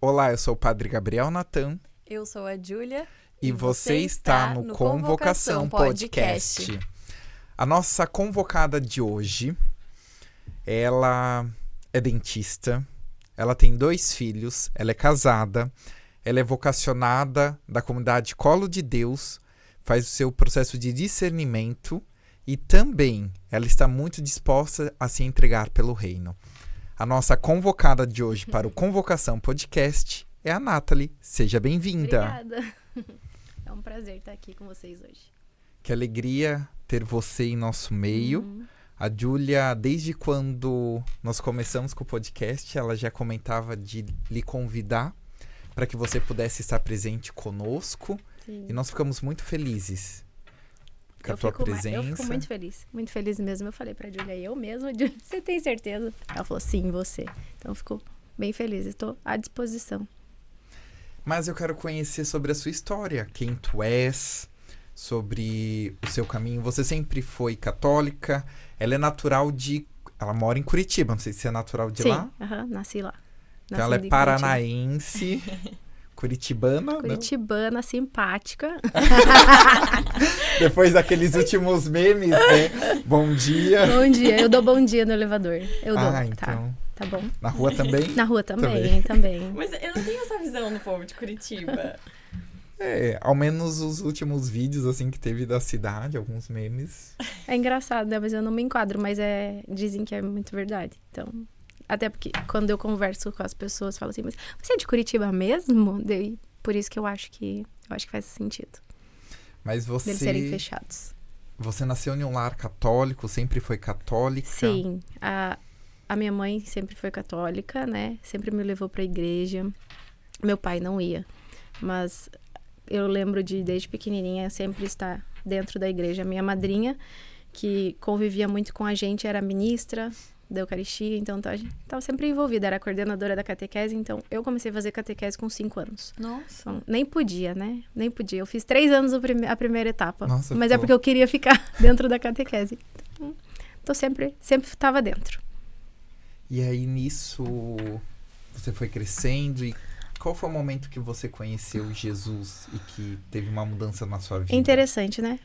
Olá, eu sou o Padre Gabriel Natan. Eu sou a Júlia. E você está no Convocação Podcast. A nossa convocada de hoje, ela é dentista, ela tem 2 filhos, ela é casada, ela é vocacionada da comunidade Colo de Deus, faz o seu processo de discernimento e também ela está muito disposta a se entregar pelo reino. A nossa convocada de hoje para o Convocação Podcast é a Nathalie. Seja bem-vinda. Obrigada. É um prazer estar aqui com vocês hoje. Que alegria ter você em nosso meio. A Júlia, desde quando nós começamos com o podcast, ela já comentava de lhe convidar para que você pudesse estar presente conosco. Sim. E nós ficamos muito felizes com a tua presença. Eu fico muito feliz mesmo. Eu falei pra Júlia, eu mesma, Júlia, você tem certeza? Ela falou, sim, você. Então eu fico bem feliz, estou à disposição. Mas eu quero conhecer sobre a sua história, quem tu és, sobre o seu caminho. Você sempre foi católica, ela é natural de... Ela mora em Curitiba, não sei se é natural de lá. Sim, nasci lá. Então ela é paranaense, curitibana. Curitibana, simpática. Depois daqueles últimos memes, né? Bom dia. Bom dia, eu dou bom dia no elevador. Eu dou, então... Tá bom. Na rua também? Na rua também. Mas eu não tenho essa visão do povo de Curitiba. Ao menos os últimos vídeos, assim, que teve da cidade, alguns memes. É engraçado, né? Mas eu não me enquadro, mas dizem que é muito verdade. Então, até porque quando eu converso com as pessoas, falam assim, mas você é de Curitiba mesmo? Daí, por isso que eu acho que faz sentido. Mas você... Deles serem fechados. Você nasceu em um lar católico, sempre foi católica? Sim, a minha mãe sempre foi católica, né? Sempre me levou pra igreja. Meu pai não ia. Mas eu lembro de, desde pequenininha, sempre estar dentro da igreja. A minha madrinha, que convivia muito com a gente, era ministra da Eucaristia. Então, a gente estava sempre envolvida. Era coordenadora da catequese. Então, eu comecei a fazer catequese com 5 anos. Nossa. Então, nem podia, né? Nem podia. Eu fiz 3 anos a primeira etapa. Nossa, mas é porque eu queria ficar dentro da catequese. Então, sempre estava dentro. E aí, nisso, você foi crescendo e qual foi o momento que você conheceu Jesus e que teve uma mudança na sua vida? Interessante, né?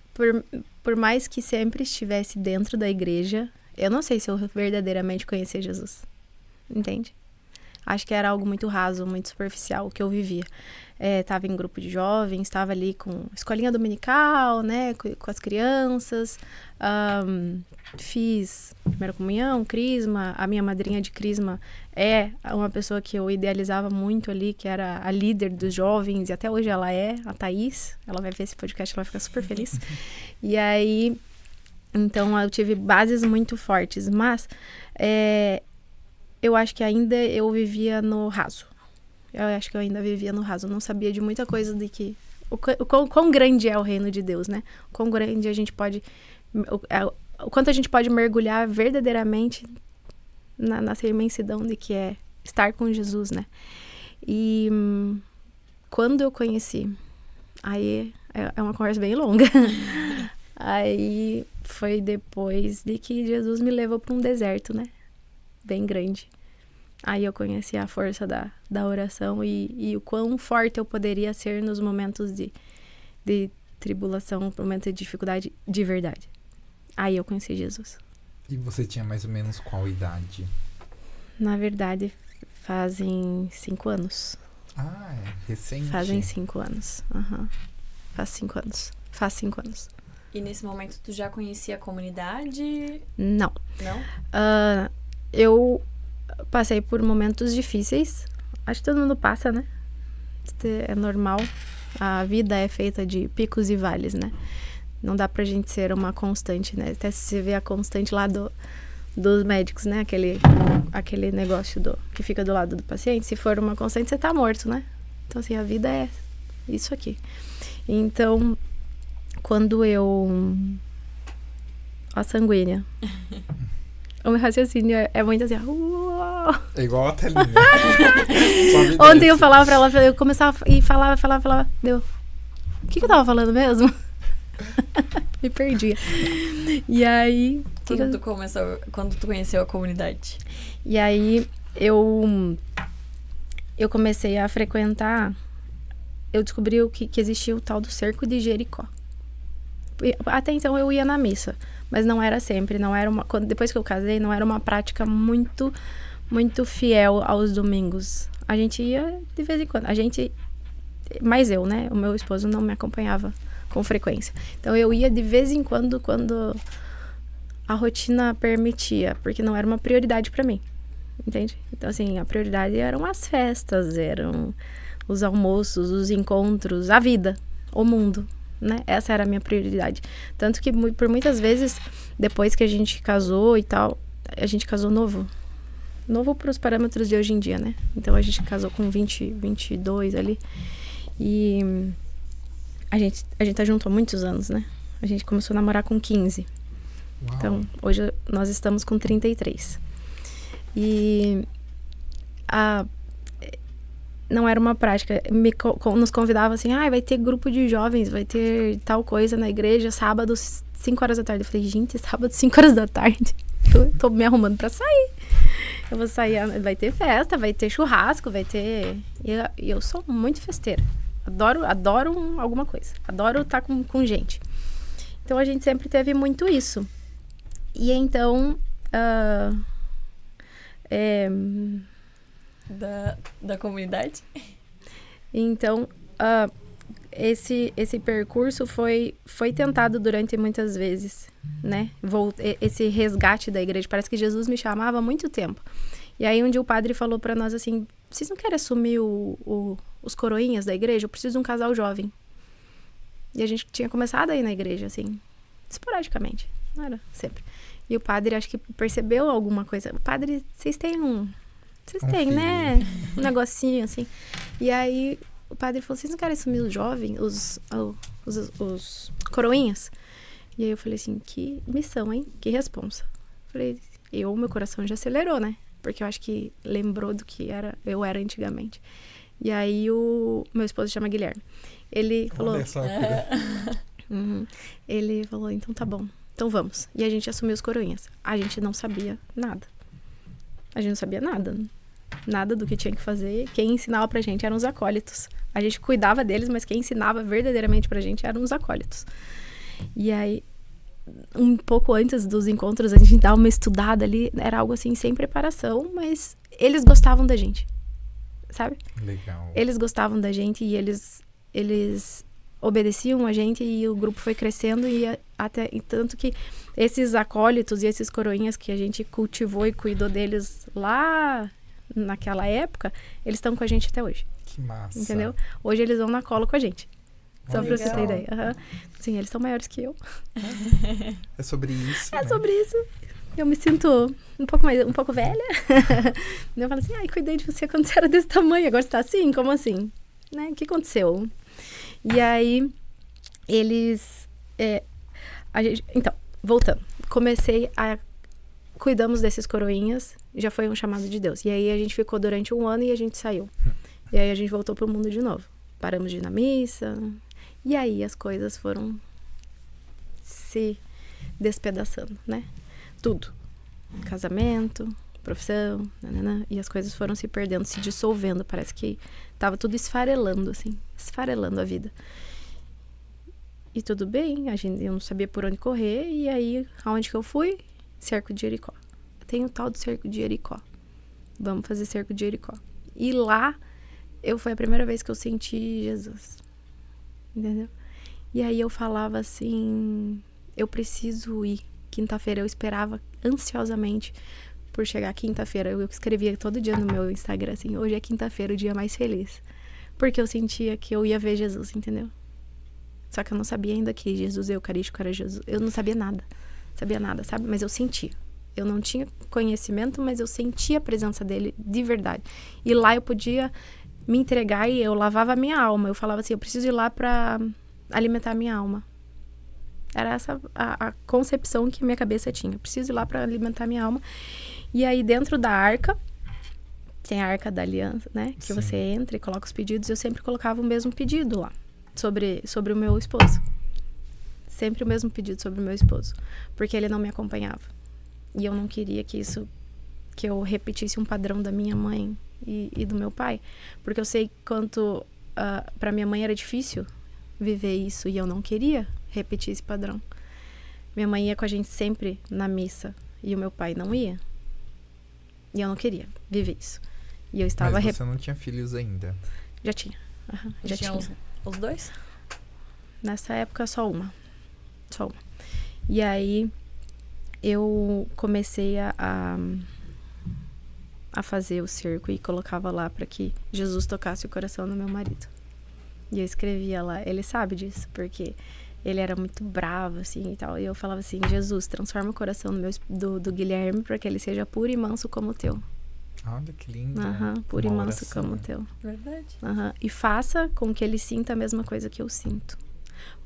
Por mais que sempre estivesse dentro da igreja, eu não sei se eu verdadeiramente conhecia Jesus. Entende? Acho que era algo muito raso, muito superficial o que eu vivia. Tava em grupo de jovens, estava ali com escolinha dominical, né? Com as crianças. Fiz primeira comunhão, crisma. A minha madrinha de crisma é uma pessoa que eu idealizava muito ali, que era a líder dos jovens, e até hoje ela é, a Thaís. Ela vai ver esse podcast, ela vai ficar super feliz. E aí, então eu tive bases muito fortes, mas eu acho que ainda eu vivia no raso. Eu acho que eu ainda vivia no raso. Eu não sabia de muita coisa de que... O quão grande é o reino de Deus, né? O quão grande a gente pode... O quanto a gente pode mergulhar verdadeiramente nessa imensidão de que é estar com Jesus, né? E quando eu conheci... Aí é uma conversa bem longa. Aí foi depois de que Jesus me levou para um deserto, né? Bem grande. Aí eu conheci a força da oração e o quão forte eu poderia ser nos momentos de tribulação, momentos de dificuldade de verdade. Aí eu conheci Jesus. E você tinha mais ou menos qual idade? Na verdade, fazem 5 anos. Ah, é recente. Fazem 5 anos. Faz 5 anos. Faz 5 anos. E nesse momento tu já conhecia a comunidade? Não. Não? Eu passei por momentos difíceis. Acho que todo mundo passa, né? É normal. A vida é feita de picos e vales, né? Não dá pra gente ser uma constante, né? Até se você vê a constante lá dos médicos, né? Aquele negócio que fica do lado do paciente. Se for uma constante, você tá morto, né? Então, assim, a vida é isso aqui. Então, quando eu... A sanguínea... O meu raciocínio é muito assim... É igual a telinha. Ontem eu falava pra ela, eu começava e falava, deu... O que eu tava falando mesmo? Me perdia. E aí... Quando tu conheceu a comunidade? E aí, eu eu comecei a frequentar, eu descobri que existia o tal do cerco de Jericó. Até então eu ia na missa, mas não era sempre, depois que eu casei, não era uma prática muito, muito fiel aos domingos. A gente ia de vez em quando, mas eu, né, o meu esposo não me acompanhava com frequência. Então eu ia de vez em quando a rotina permitia, porque não era uma prioridade para mim, entende? Então assim, a prioridade eram as festas, eram os almoços, os encontros, a vida, o mundo, né? Essa era a minha prioridade. Tanto que por muitas vezes, depois que a gente casou e tal, a gente casou novo para os parâmetros de hoje em dia, né? Então a gente casou com 22 ali. E a gente tá junto há muitos anos, né? A gente começou a namorar com 15. Uau. Então, hoje nós estamos com 33. E não era uma prática. Nos convidava assim, vai ter grupo de jovens, vai ter tal coisa na igreja, sábado, 5 horas da tarde. Eu falei, gente, sábado, 5 horas da tarde? Tô me arrumando pra sair. Eu vou sair, vai ter festa, vai ter churrasco, vai ter... E eu sou muito festeira. Adoro alguma coisa. Adoro estar com gente. Então, a gente sempre teve muito isso. E então... Da comunidade? Então, esse percurso foi tentado durante muitas vezes, né? Esse resgate da igreja. Parece que Jesus me chamava há muito tempo. E aí, um dia o padre falou pra nós assim, vocês não querem assumir os coroinhas da igreja? Eu preciso de um casal jovem. E a gente tinha começado a ir na igreja, assim, esporadicamente. Não era sempre. E o padre, acho que percebeu alguma coisa. O padre, vocês têm né? Um negocinho, assim. E aí, o padre falou, vocês não querem assumir os jovens, os coroinhas? E aí eu falei assim, que missão, hein? Que responsa. Falei, meu coração já acelerou, né? Porque eu acho que lembrou do que eu era antigamente. E aí, o meu esposo chama Guilherme. Ele falou... Ele falou, então tá bom. Então vamos. E a gente assumiu os coroinhas. A gente não sabia nada. A gente não sabia nada. Nada do que tinha que fazer. Quem ensinava pra gente eram os acólitos. A gente cuidava deles, mas quem ensinava verdadeiramente pra gente eram os acólitos. E aí, um pouco antes dos encontros, a gente dava uma estudada ali. Era algo assim, sem preparação, mas eles gostavam da gente. Sabe? Legal. Eles gostavam da gente e eles obedeciam a gente e o grupo foi crescendo e tanto que esses acólitos e esses coroinhas que a gente cultivou e cuidou deles lá naquela época, eles estão com a gente até hoje. Que massa. Entendeu? Hoje eles vão na cola com a gente. Só pra você ter ideia. Uhum. Sim, eles são maiores que eu. É sobre isso, É sobre isso. Eu me sinto um pouco velha. Eu falo assim, cuidei de você quando você era desse tamanho, agora você tá assim? Como assim? Né? O que aconteceu? E aí, eles... então, voltando. Cuidamos desses coroinhas, já foi um chamado de Deus. E aí, a gente ficou durante 1 ano e a gente saiu. E aí, a gente voltou pro mundo de novo. Paramos de ir na missa. E aí, as coisas foram se despedaçando, né? Tudo. Casamento, profissão, nanana, e as coisas foram se perdendo, se dissolvendo. Parece que tava tudo esfarelando, assim. Esfarelando a vida. E tudo bem, eu não sabia por onde correr. E aí, aonde que eu fui? Cerco de Jericó. Tem o tal do cerco de Jericó. Vamos fazer cerco de Jericó. E lá, foi a primeira vez que eu senti Jesus. Entendeu? E aí eu falava assim, eu preciso ir. Quinta-feira eu esperava ansiosamente por chegar quinta-feira. Eu escrevia todo dia no meu Instagram assim, hoje é quinta-feira, o dia mais feliz. Porque eu sentia que eu ia ver Jesus, entendeu? Só que eu não sabia ainda que Jesus eucarístico era Jesus. Eu não sabia nada, sabe? Mas eu sentia. Eu não tinha conhecimento, mas eu sentia a presença dele de verdade. E lá eu podia me entregar e eu lavava a minha alma. Eu falava assim, eu preciso ir lá pra alimentar a minha alma. Era essa a concepção que a minha cabeça tinha. Eu preciso ir lá para alimentar a minha alma. E aí, dentro da arca, tem a arca da aliança, né? Que Sim. Você entra e coloca os pedidos. Eu sempre colocava o mesmo pedido lá, sobre o meu esposo. Sempre o mesmo pedido sobre o meu esposo. Porque ele não me acompanhava. E eu não queria que eu repetisse um padrão da minha mãe e do meu pai. Porque eu sei quanto para minha mãe era difícil viver isso e eu não queria repetir esse padrão. Minha mãe ia com a gente sempre na missa e o meu pai não ia. E eu não queria viver isso. E eu estava... Mas você não tinha filhos ainda? Já tinha. Já tinha. Os dois? Nessa época, só uma. E aí, eu comecei a fazer o cerco e colocava lá para que Jesus tocasse o coração do meu marido. E eu escrevia lá. Ele sabe disso, porque ele era muito bravo, assim, e tal. E eu falava assim, Jesus, transforma o coração do Guilherme para que ele seja puro e manso como o teu. Olha que lindo. Puro e manso como o teu. Verdade. E faça com que ele sinta a mesma coisa que eu sinto.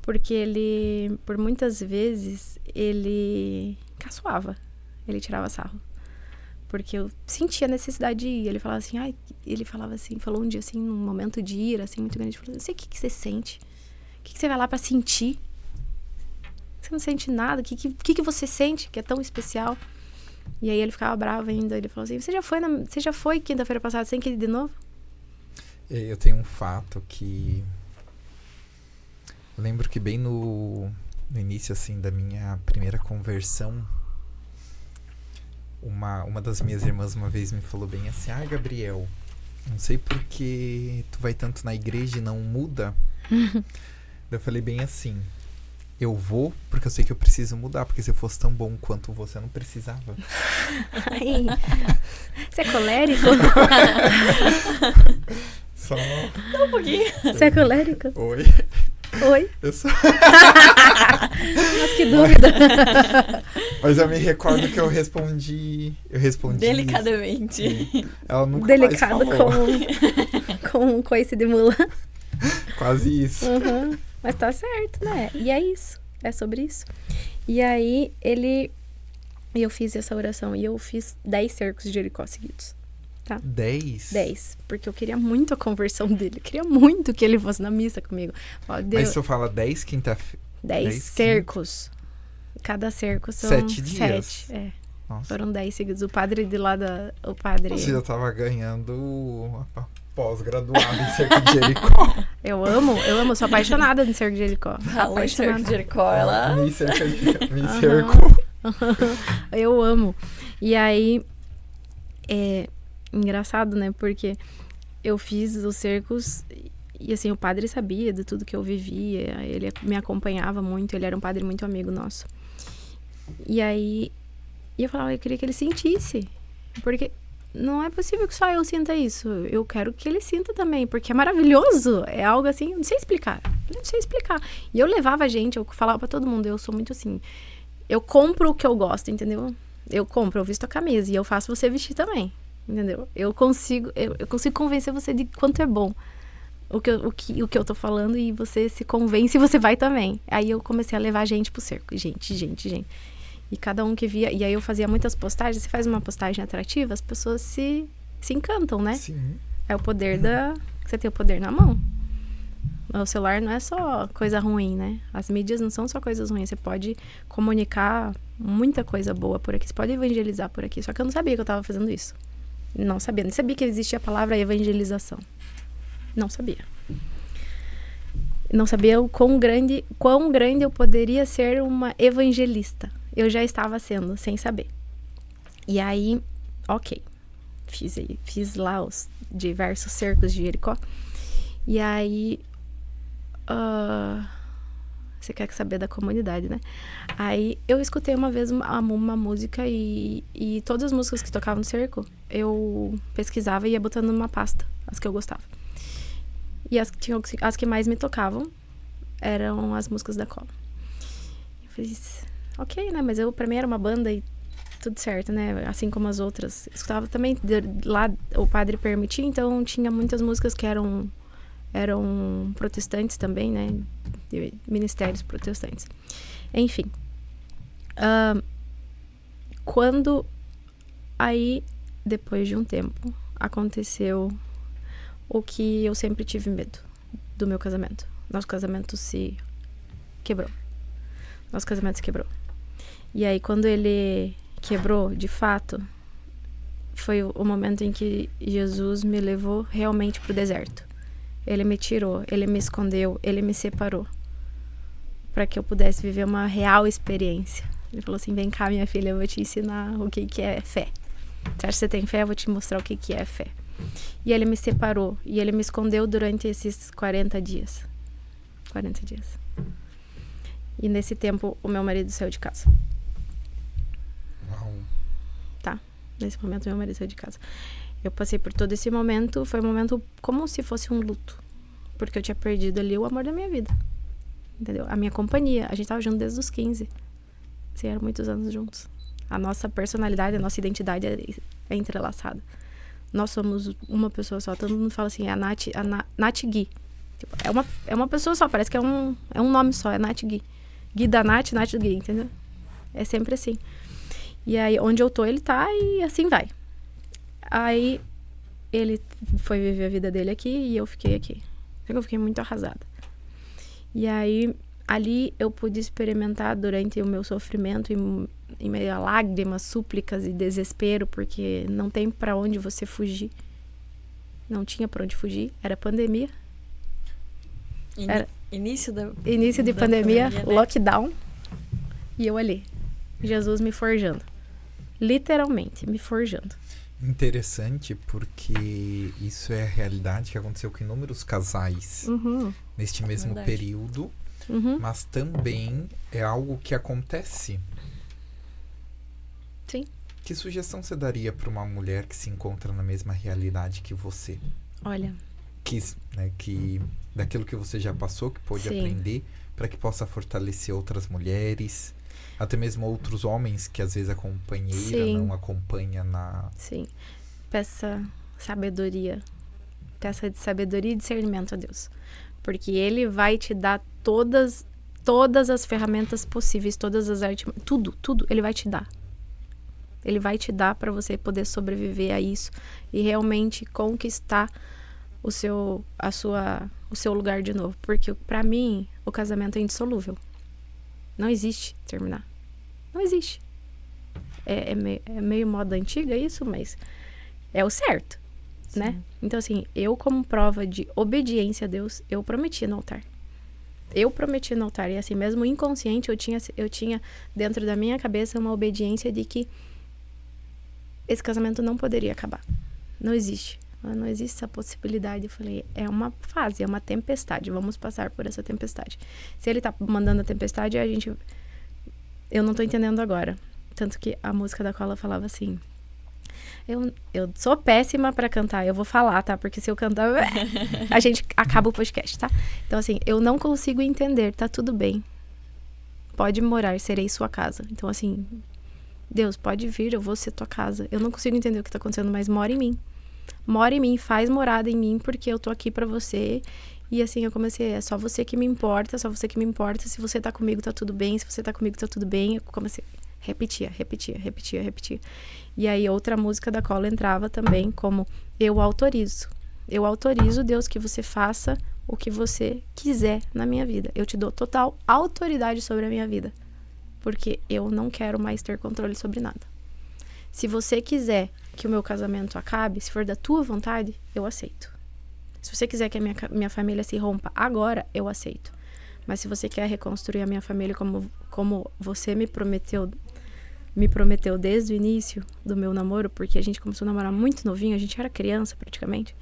Porque ele, por muitas vezes, ele caçoava. Ele tirava sarro. Porque eu sentia a necessidade de ir. Ele falava assim, falou um dia assim, num momento de ira, assim, muito grande. Ele falou, não sei o que você sente. O que você vai lá pra sentir? Você não sente nada. O que você sente que é tão especial? E aí ele ficava bravo ainda. Ele falou assim, você já foi quinta-feira passada sem querer ir de novo? Eu tenho um fato que... Eu lembro que bem no início, assim, da minha primeira conversão, uma das minhas irmãs uma vez me falou bem assim, Gabriel, não sei por que tu vai tanto na igreja e não muda. Eu falei bem assim, eu vou porque eu sei que eu preciso mudar, porque se eu fosse tão bom quanto você, eu não precisava. Ai, você é colérico? Só um pouquinho. Você é colérico? Oi? Eu sou... Mas que dúvida. Mas eu me recordo que eu respondi delicadamente. Isso. Ela nunca delicado mais falou. com um coice de mula. Quase isso. Mas tá certo, né? E é isso. É sobre isso. E aí, eu fiz essa oração. E eu fiz 10 cercos de Jericó seguidos. Tá? 10? 10. Porque eu queria muito a conversão dele. Eu queria muito que ele fosse na missa comigo. Mas se eu falo 10 quinta-feira... 10 cercos. Cada cerco são 7 dias. 7. É. Nossa. Foram 10 seguidos. O padre de lá o padre... Você já tava ganhando pós-graduado em cerco de Jericó. Eu amo, sou apaixonada em cerco de Jericó. Falou em cerco de Jericó, ela... Me cercou. Eu amo. E aí, engraçado, né? Porque eu fiz os cercos e, assim, o padre sabia de tudo que eu vivia. Ele me acompanhava muito, ele era um padre muito amigo nosso. E aí, eu falava, eu queria que ele sentisse. Porque não é possível que só eu sinta isso. Eu quero que ele sinta também, porque é maravilhoso. É algo assim, eu não sei explicar. E eu levava a gente, eu falava pra todo mundo, eu sou muito assim, eu compro o que eu gosto, entendeu? Eu visto a camisa e eu faço você vestir também, entendeu? Eu consigo convencer você de quanto é bom o que eu tô falando e você se convence e você vai também. Aí eu comecei a levar gente pro cerco. Gente. E cada um que via... E aí eu fazia muitas postagens. Você faz uma postagem atrativa, as pessoas se encantam, né? Sim. É o poder você tem o poder na mão. O celular não é só coisa ruim, né? As mídias não são só coisas ruins. Você pode comunicar muita coisa boa por aqui. Você pode evangelizar por aqui. Só que eu não sabia que eu tava fazendo isso. Não sabia. Nem sabia que existia a palavra evangelização. Não sabia. Não sabia o quão grande eu poderia ser uma evangelista. Eu já estava sendo, sem saber. E aí, ok. Fiz lá os diversos cercos de Jericó. E aí... você quer saber da comunidade, né? Aí eu escutei uma vez uma música e todas as músicas que tocavam no cerco, eu pesquisava e ia botando numa pasta, as que eu gostava. E as que mais me tocavam eram as músicas da Cola. Eu fiz, ok, né? Mas pra mim era uma banda e tudo certo, né? Assim como as outras. Eu escutava também, lá o padre permitia, então tinha muitas músicas que eram protestantes também, né? De ministérios protestantes. Enfim. Quando aí, depois de um tempo, aconteceu o que eu sempre tive medo do meu casamento. Nosso casamento se quebrou. E aí, quando ele quebrou, de fato, que foi o momento em que Jesus me levou realmente pro deserto. Ele me tirou, ele me escondeu, ele me separou, para que eu pudesse viver uma real experiência. Ele falou assim: vem cá, minha filha, eu vou te ensinar o que é fé. Você acha que você tem fé? Eu vou te mostrar o que é fé. E ele me separou, e ele me escondeu durante esses 40 dias. 40 dias. E nesse tempo, o meu marido saiu de casa. Uau. Tá? Nesse momento, meu marido saiu de casa. Eu passei por todo esse momento, foi um momento como se fosse um luto. Porque eu tinha perdido ali o amor da minha vida. Entendeu? A minha companhia. A gente tava junto desde os 15. Assim, eram muitos anos juntos. A nossa personalidade, a nossa identidade é entrelaçada. Nós somos uma pessoa só. Todo mundo fala assim, é a Nath Gui. Tipo, é uma pessoa só, parece que é um nome só, é Nath Gui. Gui da Nath, Nath do Gui, entendeu? É sempre assim. E aí, onde eu tô, ele tá e assim vai. Aí, ele foi viver a vida dele aqui e eu fiquei aqui. Eu fiquei muito arrasada. E aí, ali eu pude experimentar durante o meu sofrimento, em meio a lágrimas, súplicas e desespero, porque não tem pra onde você fugir. Não tinha pra onde fugir, era pandemia. Início de pandemia, né? lockdown. E eu ali, Jesus me forjando. Literalmente, me forjando. Interessante, porque isso é a realidade que aconteceu com inúmeros casais neste mesmo período, mas também é algo que acontece. Sim. Que sugestão você daria para uma mulher que se encontra na mesma realidade que você? Olha, que daquilo que você já passou, que pôde aprender, para que possa fortalecer outras mulheres, até mesmo outros homens que às vezes a companheira não acompanha na... Sim. Peça sabedoria. Peça de sabedoria e discernimento a Deus. Porque Ele vai te dar todas as ferramentas possíveis, todas as artes, tudo Ele vai te dar. Ele vai te dar para você poder sobreviver a isso e realmente conquistar o seu lugar de novo. Porque para mim, o casamento é indissolúvel. Não existe terminar. Não existe. É meio moda antiga isso, mas é o certo, né? Então, assim, eu como prova de obediência a Deus, eu prometi no altar. E assim, mesmo inconsciente, eu tinha dentro da minha cabeça uma obediência de que esse casamento não poderia acabar. Não existe. Não existe essa possibilidade. Eu falei, é uma fase, é uma tempestade. Vamos passar por essa tempestade. Se ele tá mandando a tempestade, eu não tô entendendo agora. Tanto que a música da Cola falava assim, eu sou péssima pra cantar, eu vou falar, tá? Porque se eu cantar, a gente acaba o podcast, tá? Então, assim, eu não consigo entender, tá tudo bem. Pode morar, serei sua casa. Então, assim, Deus, pode vir, eu vou ser tua casa. Eu não consigo entender o que tá acontecendo, mas mora em mim. Mora em mim, faz morada em mim, porque eu tô aqui pra você. E assim, eu comecei, é só você que me importa, só você que me importa. Se você tá comigo, tá tudo bem. Se você tá comigo, tá tudo bem. Eu comecei, repetia. E aí, outra música da Cola entrava também como, eu autorizo. Eu autorizo, Deus, que você faça o que você quiser na minha vida. Eu te dou total autoridade sobre a minha vida. Porque eu não quero mais ter controle sobre nada. Se você quiser que o meu casamento acabe, se for da tua vontade, eu aceito. Se você quiser que a minha família se rompa agora, eu aceito. Mas se você quer reconstruir a minha família como você me prometeu desde o início do meu namoro, porque a gente começou a namorar muito novinho, a gente era criança praticamente.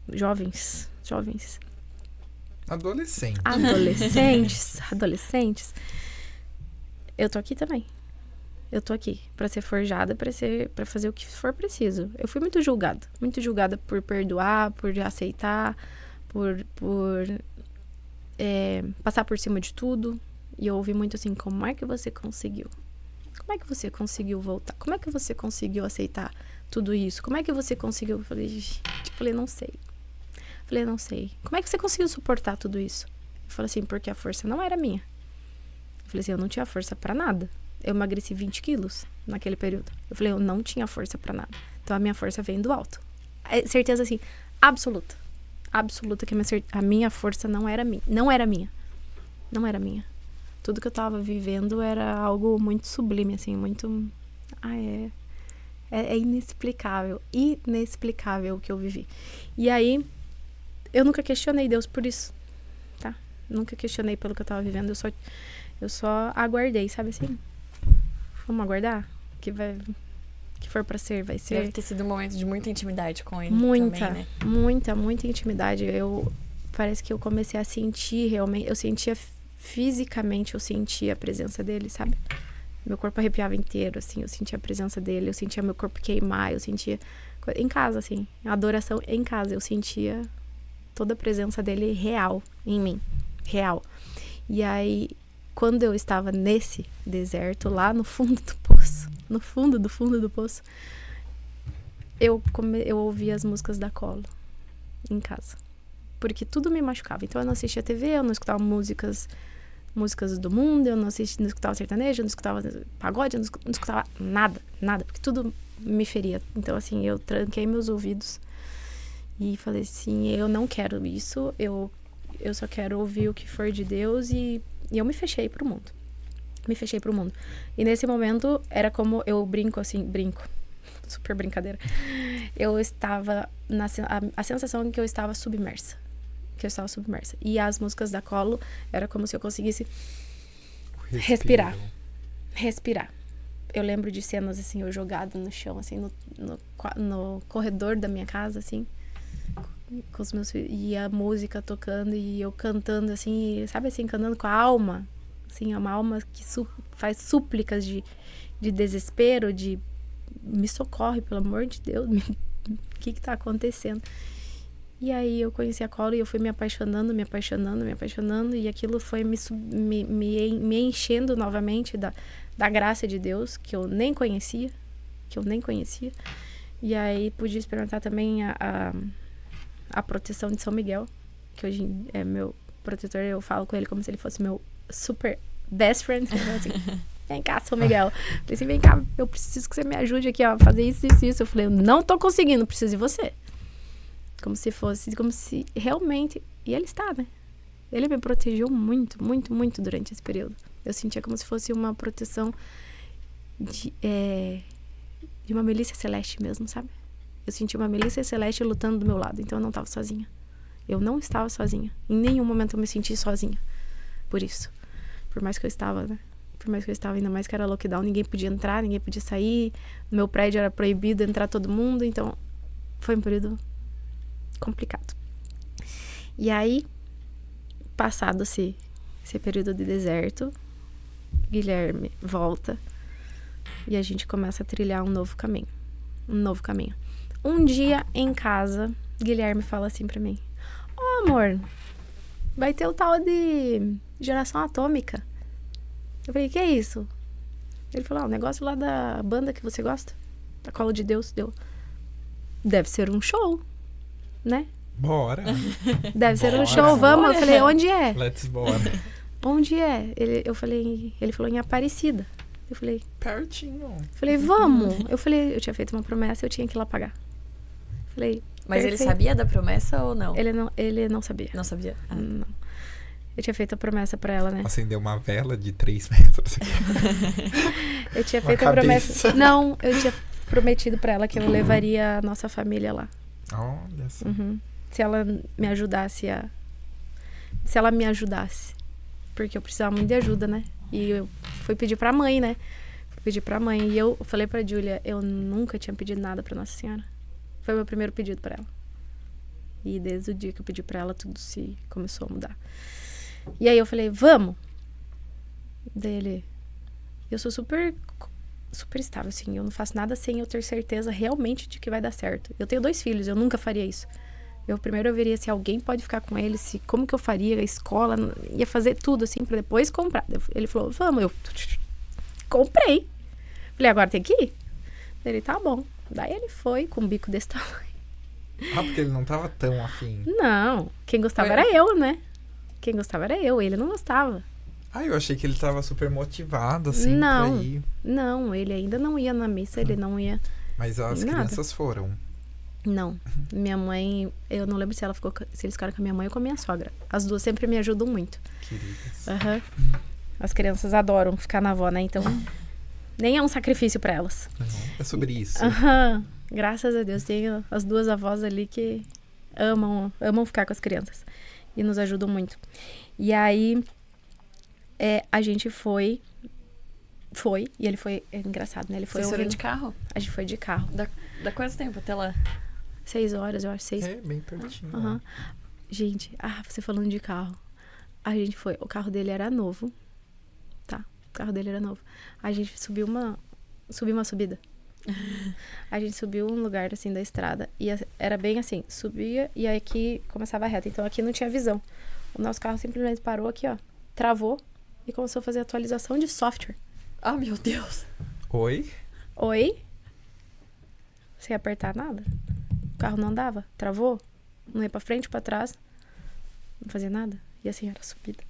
Jovens. Adolescentes. Eu tô aqui também. Eu tô aqui pra ser forjada, pra fazer o que for preciso. Eu fui muito julgada por perdoar, por aceitar, por passar por cima de tudo. E eu ouvi muito assim, como é que você conseguiu? Como é que você conseguiu voltar? Como é que você conseguiu aceitar tudo isso? Como é que você conseguiu? Eu falei, não sei. Como é que você conseguiu suportar tudo isso? Eu falei assim, porque a força não era minha. Eu falei assim, eu não tinha força pra nada. Eu emagreci 20 quilos naquele período. Eu falei, eu não tinha força pra nada. Então, a minha força vem do alto. É certeza, assim, absoluta. Absoluta que a minha força não era minha. Não era minha. Tudo que eu tava vivendo era algo muito sublime, assim, muito... É inexplicável. Inexplicável o que eu vivi. E aí, eu nunca questionei Deus por isso, tá? Nunca questionei pelo que eu tava vivendo. Eu só aguardei, sabe assim? Vamos aguardar? Que for pra ser, vai ser. Deve ter sido um momento de muita intimidade com ele Muita, também, né? muita intimidade. Parece que eu comecei a sentir realmente, eu sentia fisicamente, eu sentia a presença dele, sabe? Meu corpo arrepiava inteiro, assim, eu sentia a presença dele, eu sentia meu corpo queimar, eu sentia... Em casa, assim, a adoração em casa, eu sentia toda a presença dele real em mim, real. E aí, quando eu estava nesse deserto, lá no fundo do poço, no fundo do poço, eu ouvia as músicas da Colo em casa. Porque tudo me machucava. Então eu não assistia TV, eu não escutava músicas do mundo, eu não escutava sertanejo, eu não escutava pagode, eu não escutava nada, porque tudo me feria. Então assim, eu tranquei meus ouvidos e falei assim, eu não quero isso, eu só quero ouvir o que for de Deus e eu me fechei pro mundo. E nesse momento, era como eu brinco, super brincadeira. Eu estava, a sensação que eu estava submersa. E as músicas da Colo, era como se eu conseguisse respirar. Eu lembro de cenas, assim, eu jogada no chão, assim, no corredor da minha casa, assim, com os meus filhos, e a música tocando, e eu cantando, assim, sabe assim, cantando com a alma, assim, é uma alma que faz súplicas de desespero, de me socorre, pelo amor de Deus, o que tá acontecendo? E aí eu conheci a Colo e eu fui me apaixonando, e aquilo foi me enchendo novamente da graça de Deus, que eu nem conhecia. E aí pude experimentar também a proteção de São Miguel, que hoje é meu protetor, eu falo com ele como se ele fosse meu super best friend, assim, vem cá, São Miguel. Eu falei assim, vem cá, eu preciso que você me ajude aqui, ó, a fazer isso. Eu falei, eu não tô conseguindo, preciso de você. Como se realmente... E ele está, né? Ele me protegeu muito durante esse período. Eu sentia como se fosse uma proteção de uma milícia celeste mesmo, sabe? Eu sentia uma milícia celeste lutando do meu lado, então eu não estava sozinha. Eu não estava sozinha. Em nenhum momento eu me senti sozinha. Por isso. Por mais que eu estava, né? Ainda mais que era lockdown, ninguém podia entrar, ninguém podia sair. No meu prédio era proibido entrar todo mundo, então foi um período complicado. E aí, passado esse período de deserto, Guilherme volta e a gente começa a trilhar um novo caminho. Um dia em casa, Guilherme fala assim pra mim: "Ô, amor, vai ter o tal de geração atômica." Eu falei, que é isso? Ele falou, o negócio lá da banda que você gosta, da Colo de Deus, deve ser um show, né? Bora. Deve ser um show, vamos. Eu falei, onde é? Let's bora. Onde é? Ele falou em Aparecida. Eu falei, pertinho. Falei, vamos. Eu falei, eu tinha feito uma promessa, eu tinha que ir lá pagar. Falei, mas perfeito. Ele sabia da promessa ou não? Ele não sabia. Não sabia? Ah. Não. Eu tinha feito a promessa pra ela, né? Acendeu uma vela de 3 metros. Eu tinha feito a promessa. Não, eu tinha prometido pra ela que eu levaria a nossa família lá. Olha só. Uhum. Se ela me ajudasse Se ela me ajudasse. Porque eu precisava muito de ajuda, né? E eu fui pedir pra mãe, né? E eu falei pra Júlia, eu nunca tinha pedido nada pra Nossa Senhora. Foi o meu primeiro pedido pra ela. E desde o dia que eu pedi pra ela, tudo se começou a mudar. E aí eu falei, vamos. Daí eu sou super estável, assim. Eu não faço nada sem eu ter certeza realmente de que vai dar certo. Eu tenho 2 filhos, eu nunca faria isso. Primeiro eu veria se alguém pode ficar com eles, como que eu faria, a escola, ia fazer tudo assim pra depois comprar. Ele falou, vamos, eu comprei. Falei, agora tem que ir. Ele, tá bom. Daí ele foi com um bico desse tamanho. Ah, porque ele não tava tão afim. Não, quem gostava era eu, né? Ele não gostava. Ah, eu achei que ele tava super motivado, assim, pra ir. Não, ele ainda não ia na missa, ele não ia. Mas as crianças foram. Não. Minha mãe, eu não lembro se eles ficaram com a minha mãe ou com a minha sogra. As duas sempre me ajudam muito. Queridas. As crianças adoram ficar na avó, né? Então, Nem é um sacrifício pra elas. Não, é sobre isso. Graças a Deus, tem as duas avós ali que amam ficar com as crianças. E nos ajudam muito. E aí, a gente foi, e ele foi, é engraçado, né? Ele foi Vocês foram de carro? A gente foi de carro. Dá quanto tempo até lá? 6 horas, eu acho, 6. É, bem pertinho. Uhum. Gente, você falando de carro. A gente foi, o carro dele era novo, tá? O carro dele era novo. A gente subiu uma subida. A gente subiu um lugar, assim, da estrada. E era bem assim, subia e aí aqui começava a reta. Então aqui não tinha visão. O nosso carro simplesmente parou aqui, ó. Travou e começou a fazer atualização de software. Ah, meu Deus. Oi? Sem apertar nada. O carro não andava, travou. Não ia pra frente, pra trás. Não fazia nada. E assim, era subida.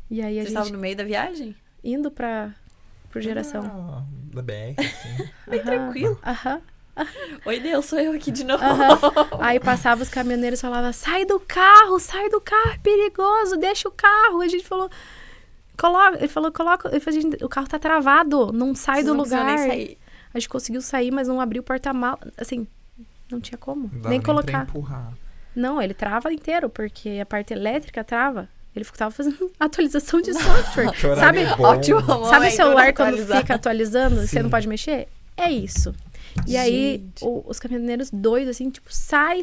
E aí Vocês estavam no meio da viagem? Indo pro Geração. Da BR, assim. Bem tranquilo. Oi, Deus, sou eu aqui de novo. Aí passava os caminhoneiros e falava, sai do carro, é perigoso, deixa o carro. A gente falou, coloca, o carro tá travado, não sai Vocês do não lugar. Nem sair. A gente conseguiu sair, mas não abriu o porta-malas, assim, não tinha como, Não dava nem colocar. pra empurrar. Não, ele trava inteiro, porque a parte elétrica trava. Ele tava fazendo atualização de software. Sabe? Ótimo. Sabe o celular quando atualizar. fica atualizando, Sim. você não pode mexer? É isso. E aí, os caminhoneiros doidos, assim, tipo, sai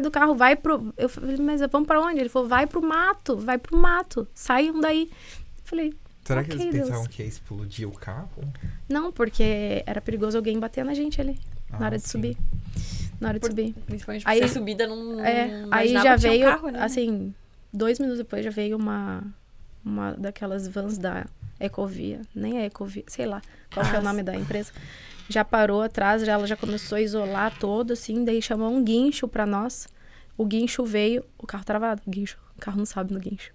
do carro, vai pro... Eu falei, mas vamos pra onde? Ele falou, vai pro mato, saiam daí. Eu falei, Será que ok, eles pensavam Deus. que ia explodir o carro? Não, porque era perigoso alguém bater na gente ali, na hora de sim. subir. Na hora de subir. Principalmente Aí- porque a subida não Aí imaginava já que tinha veio, carro, né? assim, 2 minutos depois já veio uma daquelas vans da Ecovia. Nem é Ecovia, sei lá qual que é o nome da empresa. Já parou atrás, ela já começou a isolar todo, assim, daí chamou um guincho pra nós. O guincho veio, o carro travado, o carro não sobe no guincho.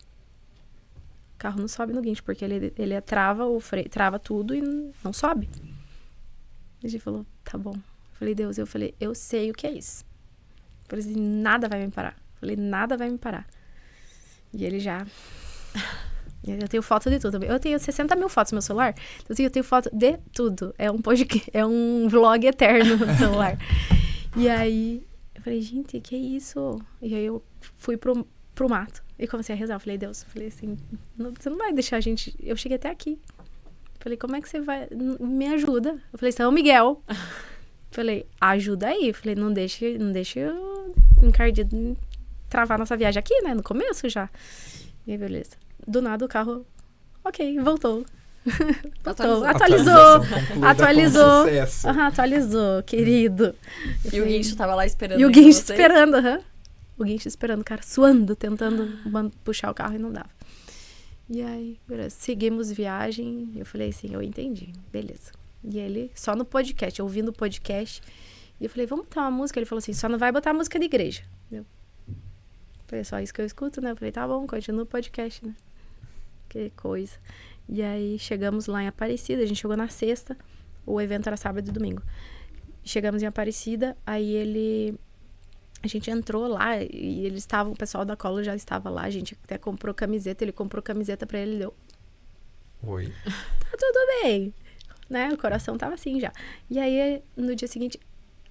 O carro não sobe no guincho, porque ele trava o freio, trava tudo e não sobe. A gente falou, tá bom. Falei, Deus, eu sei o que é isso. Falei assim, nada vai me parar. Falei, nada vai me parar. E ele já... Eu tenho foto de tudo. Eu tenho 60 mil fotos no meu celular. Então, assim, eu tenho foto de tudo. É um podcast, é um vlog eterno no celular. E aí, eu falei, gente, que é isso? E aí, eu fui pro mato. E comecei a rezar. Eu falei, Deus, assim, você não vai deixar a gente... Eu cheguei até aqui. Falei, como é que você vai... Me ajuda. Eu falei, São Miguel. Falei, ajuda aí. Falei, não deixe o encardido travar nossa viagem aqui, né? No começo já. E aí, beleza. Do nada o carro, voltou. Atualizou. Atualizou, querido. E o guincho tava lá esperando. E o guincho esperando, O guincho esperando, cara, suando, tentando puxar o carro e não dava. E aí, beleza, seguimos viagem. Eu falei assim, eu entendi, beleza. E ele, só no podcast, ouvindo o podcast. E eu falei, vamos botar uma música? Ele falou assim, só não vai botar música de igreja. Eu falei, só isso que eu escuto, né? Eu falei, tá bom, continua o podcast, né? Que coisa. E aí, chegamos lá em Aparecida. A gente chegou na sexta. O evento era sábado e domingo. Chegamos em Aparecida. Aí a gente entrou lá e eles estavam... O pessoal da Colo já estava lá. A gente até comprou camiseta. Ele comprou camiseta pra ele e deu. Oi. Tá tudo bem. Né? O coração tava assim já. E aí, no dia seguinte,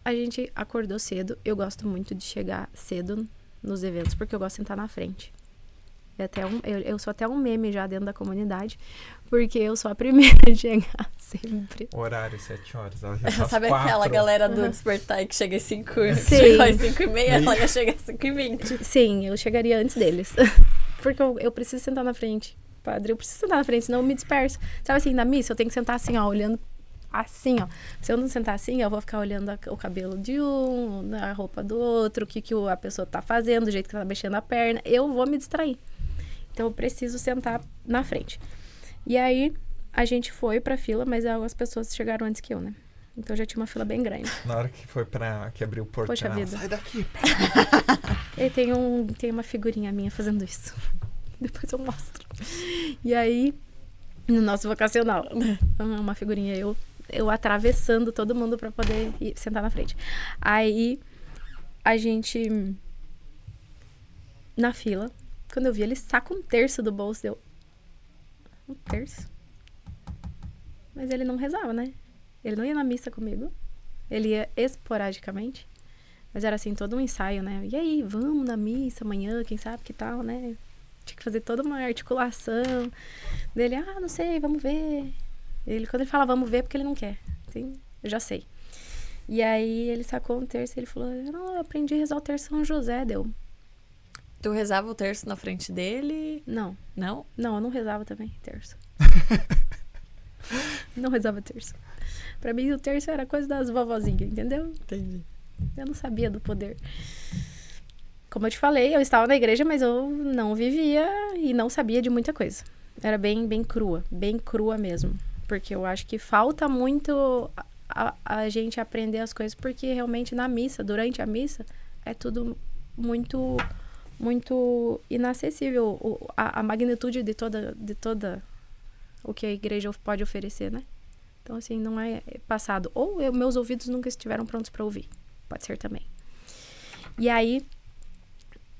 a gente acordou cedo. Eu gosto muito de chegar cedo nos eventos, porque eu gosto de sentar na frente. Eu sou até um meme já dentro da comunidade, porque eu sou a primeira a chegar sempre. Horário, 7 horas. Ela já faz Sabe 4. aquela galera do Despertar que chega às 5 Sim. às 5h30, ela ia chegar às 5h20. Sim, eu chegaria antes deles. Porque eu preciso sentar na frente. Padre, eu preciso sentar na frente, senão eu me disperso. Sabe assim, na missa eu tenho que sentar assim, ó, olhando assim, ó. Se eu não sentar assim, eu vou ficar olhando o cabelo de um, a roupa do outro, o que a pessoa tá fazendo, o jeito que ela tá mexendo a perna. Eu vou me distrair. Então, eu preciso sentar na frente. E aí, a gente foi pra fila, mas algumas pessoas chegaram antes que eu, né? Então, já tinha uma fila bem grande. Na hora que foi que abriu o portão, Poxa vida. sai daqui. E tem uma figurinha minha fazendo isso. Depois eu mostro. E aí, no nosso vocacional, uma figurinha eu atravessando todo mundo pra poder sentar na frente. Aí, a gente, na fila, quando eu vi, ele saca um terço do bolso, deu... Um terço? Mas ele não rezava, né? Ele não ia na missa comigo. Ele ia esporadicamente. Mas era assim, todo um ensaio, né? E aí, vamos na missa amanhã, quem sabe que tal, né? Tinha que fazer toda uma articulação. Dele, não sei, vamos ver. Quando ele fala vamos ver, é porque ele não quer. Assim, eu já sei. E aí, ele sacou um terço e ele falou, eu aprendi a rezar o terço São José, deu. Tu rezava o terço na frente dele? Não. Não? Não, eu não rezava também, terço. Não rezava terço. Pra mim, o terço era coisa das vovozinhas, entendeu? Entendi. Eu não sabia do poder. Como eu te falei, eu estava na igreja, mas eu não vivia e não sabia de muita coisa. Era bem crua mesmo. Porque eu acho que falta muito a gente aprender as coisas, porque realmente na missa, durante a missa, é tudo muito inacessível. A magnitude de toda o que a igreja pode oferecer, né? Então, assim, não é passado. Ou meus ouvidos nunca estiveram prontos para ouvir. Pode ser também. E aí,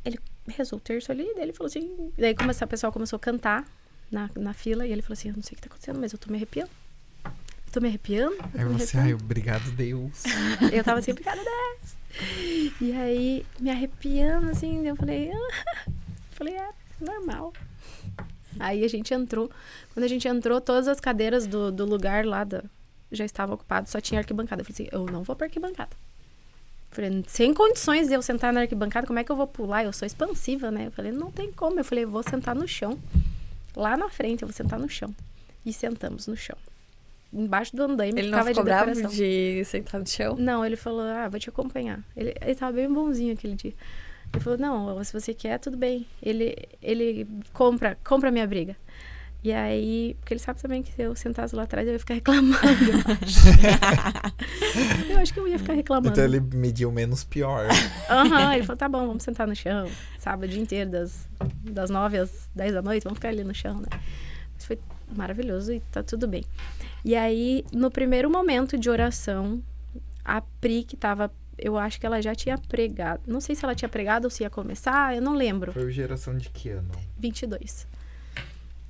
ele rezou o terço ali, daí ele falou assim... Daí a pessoa começou a cantar na fila, e ele falou assim, eu não sei o que tá acontecendo, mas eu tô me arrepiando. Aí você, obrigado, Deus. Eu tava assim, obrigada, Deus. E aí, me arrepiando, assim, eu falei... normal. Aí a gente entrou. Quando a gente entrou, todas as cadeiras do lugar lá já estavam ocupadas, só tinha arquibancada. Eu falei assim, eu não vou pra arquibancada. Falei, sem condições de eu sentar na arquibancada, como é que eu vou pular? Eu sou expansiva, né? Eu falei, não tem como. Eu falei, eu vou sentar no chão. Lá na frente, eu vou sentar no chão. E sentamos no chão. Embaixo do andaime. Ele não ficou bravo de sentar no chão? Não, ele falou, vou te acompanhar. Ele tava bem bonzinho aquele dia. Ele falou, não, se você quer, tudo bem. Ele compra a minha briga. E aí, porque ele sabe também que se eu sentasse lá atrás, eu ia ficar reclamando. Eu acho que eu ia ficar reclamando. Então ele mediu menos pior. Ele falou, tá bom, vamos sentar no chão. Sábado, o dia inteiro, das 9 às 10 da noite, vamos ficar ali no chão, né? Mas foi maravilhoso e tá tudo bem. E aí, no primeiro momento de oração, a Pri, que tava... Eu acho que ela já tinha pregado. Não sei se ela tinha pregado ou se ia começar, eu não lembro. Foi geração de que ano? 22.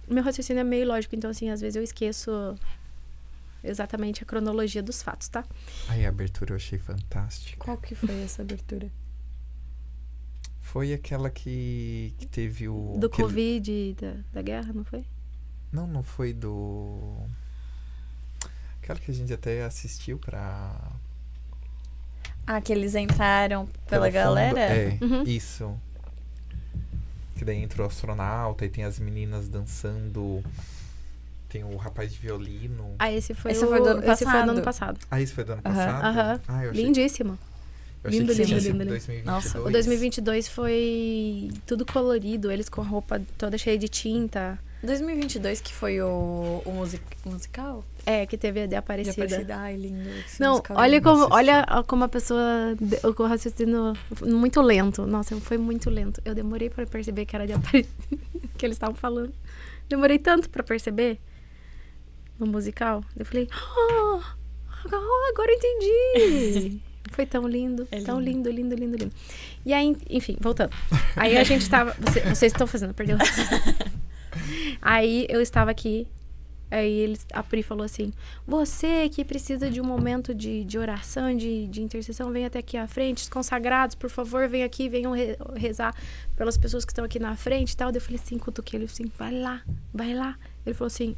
O meu raciocínio é meio lógico, então, assim, às vezes eu esqueço exatamente a cronologia dos fatos, tá? Ai, a abertura eu achei fantástica. Qual que foi essa abertura? Foi aquela que teve o... Do Covid e da guerra, não foi? Não foi do... Aquela que a gente até assistiu pra... Que eles entraram pela galera? Isso. Que daí entra o astronauta e tem as meninas dançando. Tem o rapaz de violino. Esse foi do ano passado. Esse foi do ano passado. Esse foi do ano passado? Eu achei... Lindíssimo. Eu achei lindo, que tinha lindo, sido lindo. 2022. Nossa, o 2022 foi tudo colorido. Eles com a roupa toda cheia de tinta. 2022 que foi o musical? Que teve a de Aparecida. Ai, lindo. Não, olha como a pessoa... O raciocínio muito lento. Nossa, foi muito lento. Eu demorei pra perceber que era de Aparecida. Que eles estavam falando. Demorei tanto pra perceber. No musical. Eu falei... agora eu entendi. Foi tão lindo. Tão lindo. E aí, enfim, voltando. Aí a gente tava... Vocês estão fazendo, perdeu o raciocínio. Aí eu estava aqui, aí a Pri falou assim, você que precisa de um momento de oração, de intercessão, vem até aqui à frente, os consagrados, por favor, vem aqui, venham rezar pelas pessoas que estão aqui na frente e tal. Eu falei assim, cutuquei ele, assim, vai lá. Ele falou assim,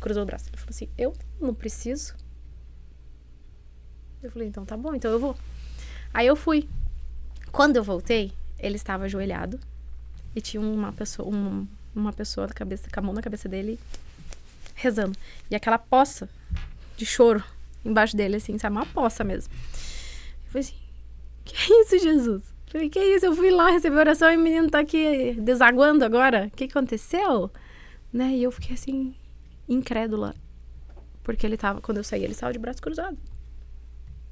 cruzou o braço, ele falou assim, eu não preciso. Eu falei, então tá bom, então eu vou. Aí eu fui. Quando eu voltei, ele estava ajoelhado e tinha uma pessoa com a mão na cabeça dele, rezando. E aquela poça de choro embaixo dele, assim, sabe? Uma poça mesmo. Eu falei assim, que é isso, Jesus? Eu falei, que é isso? Eu fui lá receber oração e o menino tá aqui desaguando agora. O que aconteceu? Né? E eu fiquei assim, incrédula. Porque quando eu saí, ele estava de braço cruzado.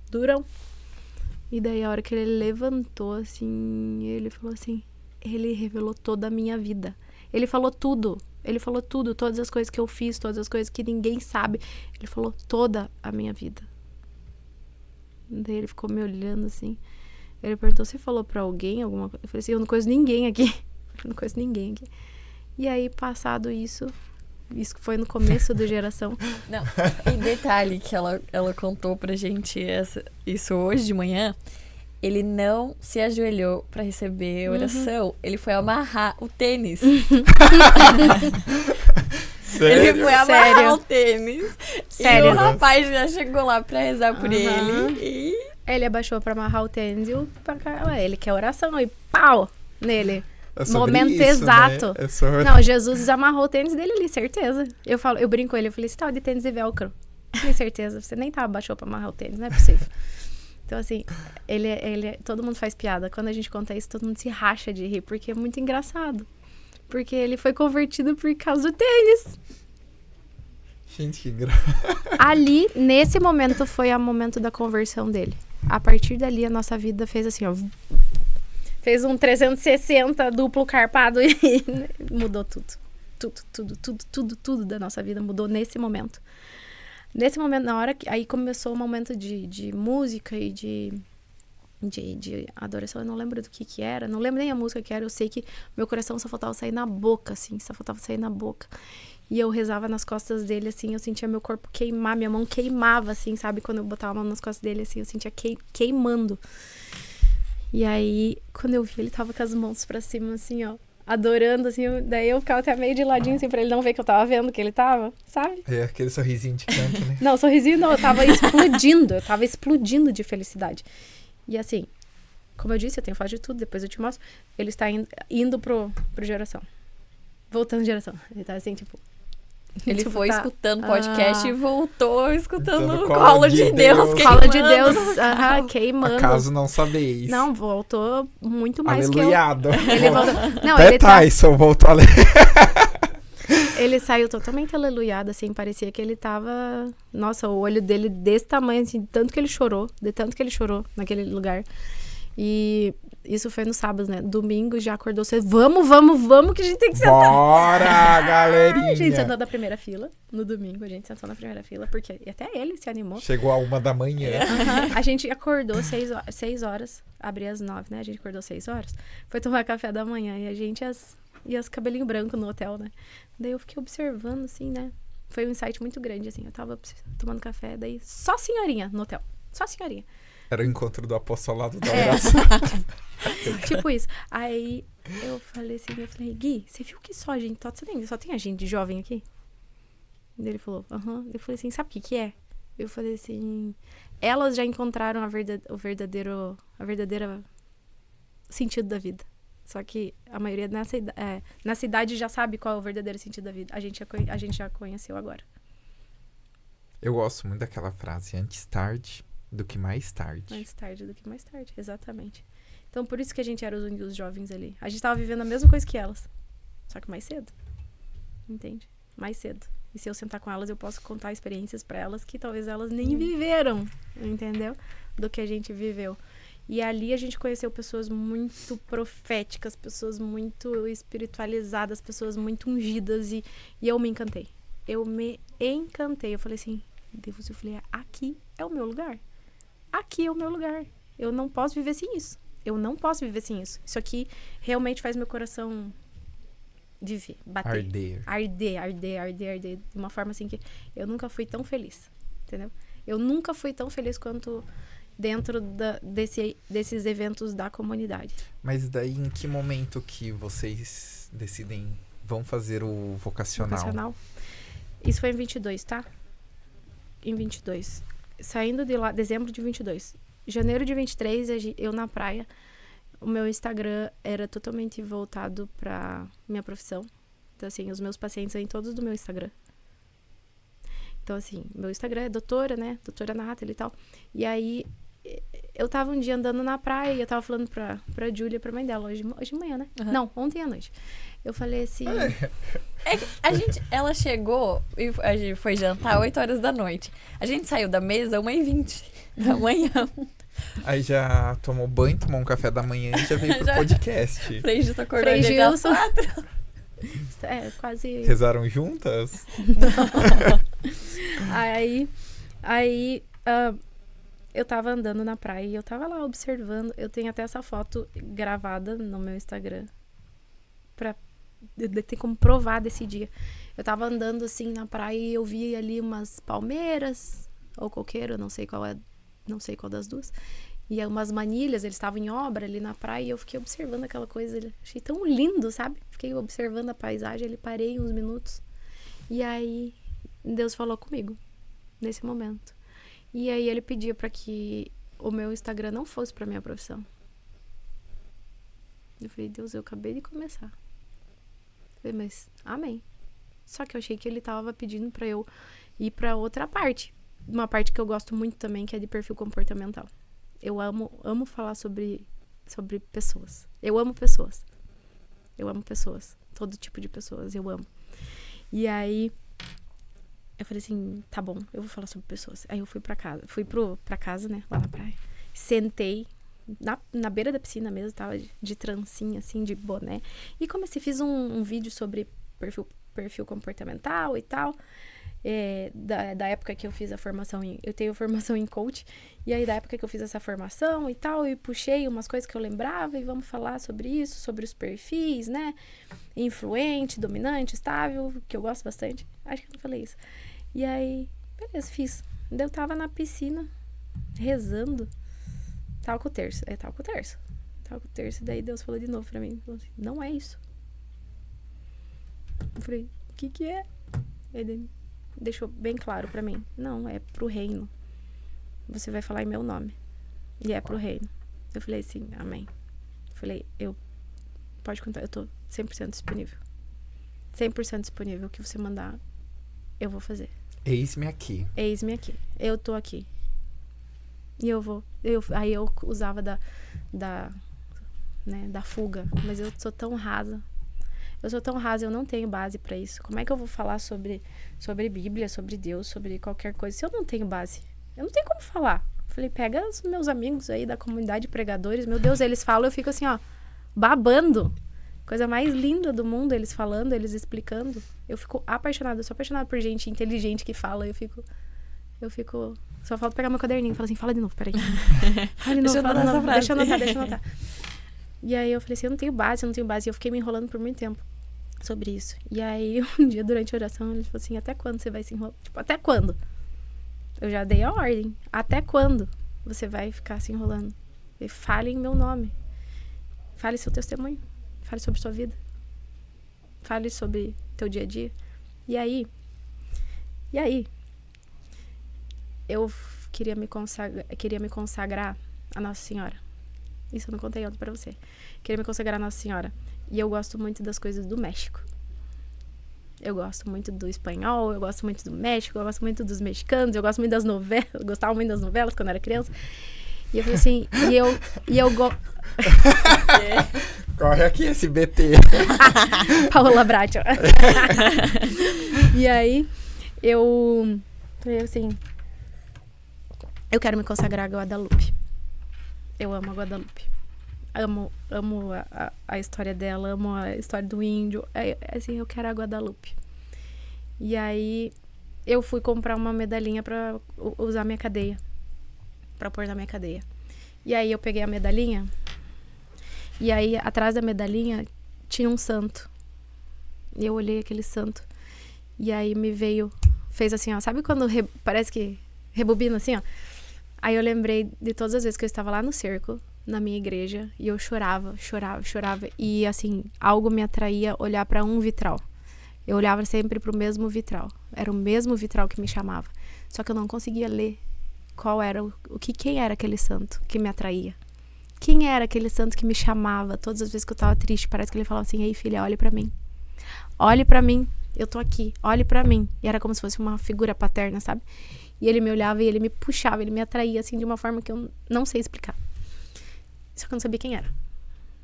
Durão. E daí, a hora que ele levantou, assim, ele falou assim, ele revelou toda a minha vida. Ele falou tudo, todas as coisas que eu fiz, todas as coisas que ninguém sabe. Ele falou toda a minha vida. Daí ele ficou me olhando assim. Ele perguntou se falou pra alguém alguma coisa. Eu falei assim, eu não conheço ninguém aqui. E aí, passado isso, Isso foi no começo do Geração. Não, e detalhe que ela contou pra gente isso hoje de manhã. Ele não se ajoelhou pra receber oração. Ele foi amarrar o tênis. Sério? Ele foi amarrar Sério? o tênis. Sério? E o rapaz já chegou lá pra rezar por ele. E Ele abaixou pra amarrar o tênis e ele quer oração e pau nele. É sobre Momento isso, exato. Né? É sobre... Não, Jesus desamarrou o tênis dele ali, certeza. Eu brinco com ele, eu falei, você tava de tênis e velcro. Tenho certeza, você nem abaixou pra amarrar o tênis, não é possível. Então, assim, todo mundo faz piada. Quando a gente conta isso, todo mundo se racha de rir, porque é muito engraçado. Porque ele foi convertido por causa do tênis. Gente, que graça. Ali, nesse momento, foi o momento da conversão dele. A partir dali, a nossa vida fez assim, ó. Fez um 360 duplo carpado e mudou tudo. Tudo da nossa vida mudou nesse momento. Nesse momento, na hora que... Aí começou o momento de música e de adoração. Eu não lembro do que era. Não lembro nem a música que era. Eu sei que meu coração só faltava sair na boca, assim. Só faltava sair na boca. E eu rezava nas costas dele, assim. Eu sentia meu corpo queimar. Minha mão queimava, assim, sabe? Quando eu botava a mão nas costas dele, assim. Eu sentia queimando. E aí, quando eu vi, ele tava com as mãos pra cima, assim, ó. Adorando, assim. Daí eu ficava até meio de ladinho, assim, pra ele não ver que eu tava vendo que ele tava, sabe? É aquele sorrisinho de canto, né? Não, sorrisinho não. Eu tava explodindo. Eu tava explodindo de felicidade. E assim, como eu disse, eu tenho foto de tudo. Depois eu te mostro. Ele está indo pro Geração. Voltando Geração. Ele tá assim, tipo... ele tipo, foi tá, escutando podcast e voltou escutando o Escutando colo de Deus. Colo de queimando. Deus, queimando. Acaso não sabeis. Não, voltou muito mais Aleluiado. que eu. Ele voltou... Não, Até ele tá... Tyson voltou a ler. Ele saiu totalmente aleluiado, assim, parecia que ele tava... Nossa, o olho dele desse tamanho, assim, de tanto que ele chorou naquele lugar. E isso foi no sábado, né? Domingo já acordou cedo. Vamos, que a gente tem que sentar. Bora, galerinha. A gente sentou na primeira fila. No domingo a gente sentou na primeira fila, porque até ele se animou. Chegou a 1h. A gente acordou 6 horas. Abri às 9, né? A gente acordou 6 horas. Foi tomar café da manhã e a gente e as cabelinho branco no hotel, né? Daí eu fiquei observando, assim, né? Foi um insight muito grande, assim. Eu tava tomando café, daí só senhorinha no hotel. Só senhorinha. Era o encontro do apostolado da oração. Tipo isso. Aí eu falei, Gui, você viu que só tem a gente jovem aqui? Daí ele falou, aham. Eu falei assim, sabe o que é? Eu falei assim, elas já encontraram o verdadeiro sentido da vida. Só que a maioria nessa idade já sabe qual é o verdadeiro sentido da vida. A gente já conheceu agora. Eu gosto muito daquela frase, antes tarde do que mais tarde. Antes tarde do que mais tarde, exatamente. Então, por isso que a gente era os jovens ali. A gente tava vivendo a mesma coisa que elas, só que mais cedo. Entende? Mais cedo. E se eu sentar com elas, eu posso contar experiências pra elas que talvez elas nem viveram, entendeu? Do que a gente viveu. E ali a gente conheceu pessoas muito proféticas, pessoas muito espiritualizadas, pessoas muito ungidas. E eu me encantei. Eu falei assim, Deus, eu falei, aqui é o meu lugar. Aqui é o meu lugar. Eu não posso viver sem isso. Isso aqui realmente faz meu coração viver, bater. Arder. De uma forma assim que eu nunca fui tão feliz. Entendeu? Eu nunca fui tão feliz quanto dentro desses eventos da comunidade. Mas daí, em que momento que vocês decidem, vão fazer o vocacional? Isso foi em 22, tá? Em 22. Saindo de lá, dezembro de 22. Janeiro de 23, eu na praia. O meu Instagram era totalmente voltado pra minha profissão. Então, assim, os meus pacientes vêm todos do meu Instagram. Então, assim, meu Instagram é doutora, né? Doutora Nathalie e tal. E aí, eu tava um dia andando na praia e eu tava falando pra Júlia, pra mãe dela, hoje de manhã, né? Uhum. Não, ontem à noite. Eu falei assim... Ela chegou e a gente foi jantar 8 horas da noite. A gente saiu da mesa 1h20 da manhã. Aí já tomou banho, tomou um café da manhã e já veio pro podcast. Frei Gilson acordou às 4. É, quase... Rezaram juntas? Aí eu tava andando na praia e eu tava lá observando. Eu tenho até essa foto gravada no meu Instagram ter como provar desse dia. Eu tava andando assim na praia e eu vi ali umas palmeiras ou coqueiro, não sei qual das duas. E umas manilhas, eles estavam em obra ali na praia e eu fiquei observando aquela coisa. Achei tão lindo, sabe? Fiquei observando a paisagem, ali parei uns minutos. E aí Deus falou comigo nesse momento. E aí ele pedia para que o meu Instagram não fosse para minha profissão. Eu falei, Deus, eu acabei de começar. Eu falei, mas amém. Só que eu achei que ele tava pedindo para eu ir para outra parte. Uma parte que eu gosto muito também, que é de perfil comportamental. Eu amo falar sobre pessoas. Eu amo pessoas. Eu amo pessoas. Todo tipo de pessoas, eu amo. E aí, eu falei assim, tá bom, eu vou falar sobre pessoas. Aí eu fui pra casa. Fui pra casa, né, lá na praia. Sentei na beira da piscina mesmo, tava de trancinha, assim, de boné. E comecei, fiz um vídeo sobre perfil comportamental e tal. Da época que eu fiz a formação eu tenho formação em coach, e aí da época que eu fiz essa formação e tal, eu puxei umas coisas que eu lembrava e vamos falar sobre isso, sobre os perfis, né, influente, dominante, estável, que eu gosto bastante, acho que eu não falei isso. E aí, beleza, fiz. Eu tava na piscina rezando, tava com o terço, e daí Deus falou de novo pra mim, falou assim, não é isso. Eu falei, o que é? Ele deixou bem claro pra mim. Não, é pro reino. Você vai falar em meu nome. E é pro reino. Eu falei assim, amém. Eu falei, pode contar, eu tô 100% disponível. 100% disponível. O que você mandar, eu vou fazer. Eis-me aqui. Eis-me aqui. Eu tô aqui. E eu vou. Aí eu usava da fuga. Mas eu sou tão rasa. Eu não tenho base pra isso. Como é que eu vou falar sobre Bíblia, sobre Deus, sobre qualquer coisa, se eu não tenho base? Eu não tenho como falar. Falei, pega os meus amigos aí da comunidade de pregadores, meu Deus, eles falam, eu fico assim, ó, babando. Coisa mais linda do mundo, eles falando, eles explicando. Eu fico apaixonada, eu sou apaixonada por gente inteligente que fala, eu fico... Só falta pegar meu caderninho e falar assim, fala de novo, peraí. Fala de novo, deixa eu anotar. E aí eu falei assim, eu não tenho base. E eu fiquei me enrolando por muito tempo sobre isso. E aí, um dia, durante a oração, ele falou assim, até quando você vai se enrolar? Tipo, até quando? Eu já dei a ordem. Até quando você vai ficar se enrolando? E fale em meu nome. Fale seu testemunho. Fale sobre sua vida. Fale sobre teu dia a dia. E aí, eu queria me consagrar a Nossa Senhora. Isso eu não contei ontem pra você. Queria me consagrar a Nossa Senhora. E eu gosto muito das coisas do México. Eu gosto muito do espanhol, eu gosto muito do México, eu gosto muito dos mexicanos, eu gosto muito das novelas, eu gostava muito das novelas quando eu era criança. E eu falei assim, Corre aqui, SBT. Paola Bracho. E aí, eu falei assim, eu quero me consagrar a Guadalupe. Eu amo a Guadalupe. Amo a história dela, amo a história do índio. Assim, eu quero a Guadalupe. E aí, eu fui comprar uma medalhinha pra usar minha cadeia. Pra pôr na minha cadeia. E aí, eu peguei a medalhinha. E aí, atrás da medalhinha, tinha um santo. E eu olhei aquele santo. E aí, fez assim, ó. Sabe quando parece que rebobina assim, ó? Aí eu lembrei de todas as vezes que eu estava lá no cerco, na minha igreja, e eu chorava. E, assim, algo me atraía olhar para um vitral. Eu olhava sempre para o mesmo vitral. Era o mesmo vitral que me chamava. Só que eu não conseguia ler quem era aquele santo que me atraía. Quem era aquele santo que me chamava todas as vezes que eu estava triste? Parece que ele falava assim, ei, filha, olhe para mim. Olhe para mim, eu tô aqui, olhe para mim. E era como se fosse uma figura paterna, sabe? E ele me olhava e ele me puxava, ele me atraía, assim, de uma forma que eu não sei explicar. Só que eu não sabia quem era.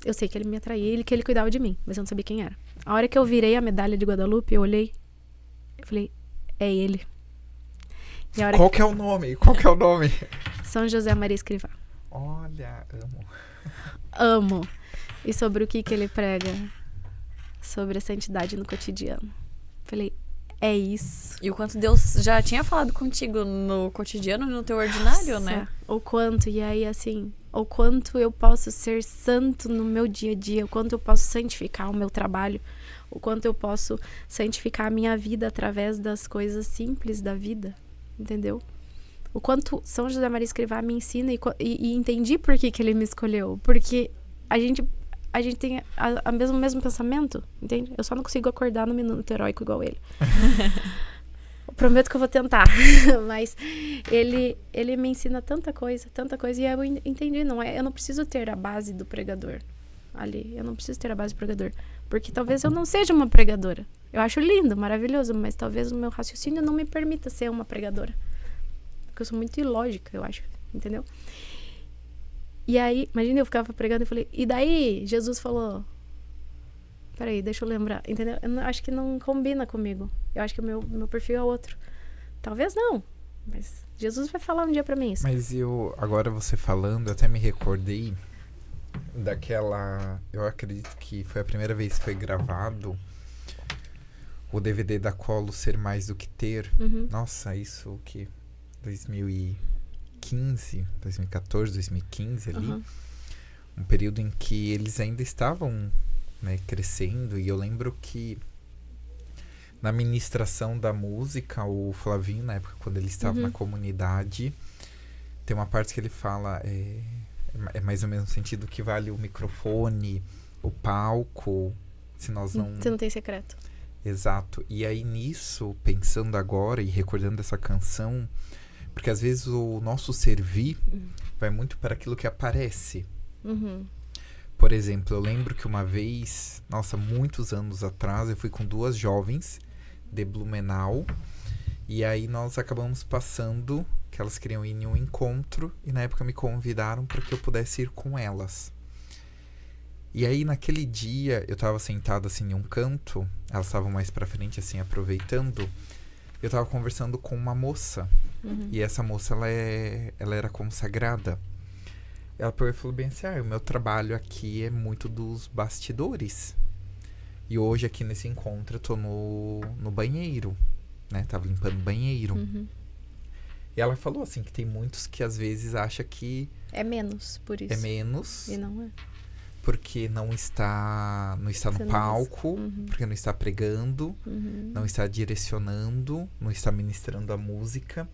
Eu sei que ele me atraía, que ele cuidava de mim, mas eu não sabia quem era. A hora que eu virei a medalha de Guadalupe, eu olhei, eu falei, é ele. Qual que é o nome? São José Maria Escrivá. Olha, Amo. E sobre o que ele prega? Sobre a santidade no cotidiano. Falei, é isso. E o quanto Deus já tinha falado contigo no cotidiano, no teu ordinário, né? O quanto. E aí, assim, o quanto eu posso ser santo no meu dia a dia, o quanto eu posso santificar o meu trabalho, o quanto eu posso santificar a minha vida através das coisas simples da vida, entendeu? O quanto São José Maria Escrivá me ensina e entendi por que ele me escolheu, porque a gente tem o mesmo pensamento, entende? Eu só não consigo acordar no minuto heróico igual ele. Prometo que eu vou tentar, mas ele me ensina tanta coisa, e eu entendi, eu não preciso ter a base do pregador ali, eu não preciso ter a base do pregador, porque talvez eu não seja uma pregadora. Eu acho lindo, maravilhoso, mas talvez o meu raciocínio não me permita ser uma pregadora, porque eu sou muito ilógica, eu acho, entendeu? E aí, imagina, eu ficava pregando e falei, e daí Jesus falou... Peraí, deixa eu lembrar, entendeu? Eu acho que não combina comigo. Eu acho que o meu perfil é outro. Talvez não, mas Jesus vai falar um dia pra mim isso. Mas agora você falando, eu até me recordei daquela... Eu acredito que foi a primeira vez que foi gravado o DVD da Colo Ser Mais Do Que Ter. Uhum. Nossa, isso que 2015, 2014, 2015 ali. Uhum. Um período em que eles ainda estavam... né, crescendo, e eu lembro que na ministração da música, o Flavinho, na época, quando ele estava na comunidade, tem uma parte que ele fala, é mais ou menos no sentido que vale o microfone, o palco, se nós não... Você não tem secreto. Exato. E aí nisso, pensando agora e recordando essa canção, porque às vezes o nosso servir vai muito para aquilo que aparece. Uhum. Por exemplo, eu lembro que uma vez, nossa, muitos anos atrás, eu fui com 2 jovens de Blumenau, e aí nós acabamos passando, que elas queriam ir em um encontro, e na época me convidaram para que eu pudesse ir com elas. E aí naquele dia, eu estava sentado assim em um canto, elas estavam mais pra frente assim, aproveitando, eu estava conversando com uma moça, e essa moça, ela era consagrada. Ela falou bem assim, o meu trabalho aqui é muito dos bastidores. E hoje aqui nesse encontro eu tô no banheiro, né? Tava limpando o banheiro. E ela falou assim, que tem muitos que às vezes acham que... É menos, por isso. É menos. E não é. Porque não está no palco, porque não está pregando, não está direcionando, não está ministrando a música.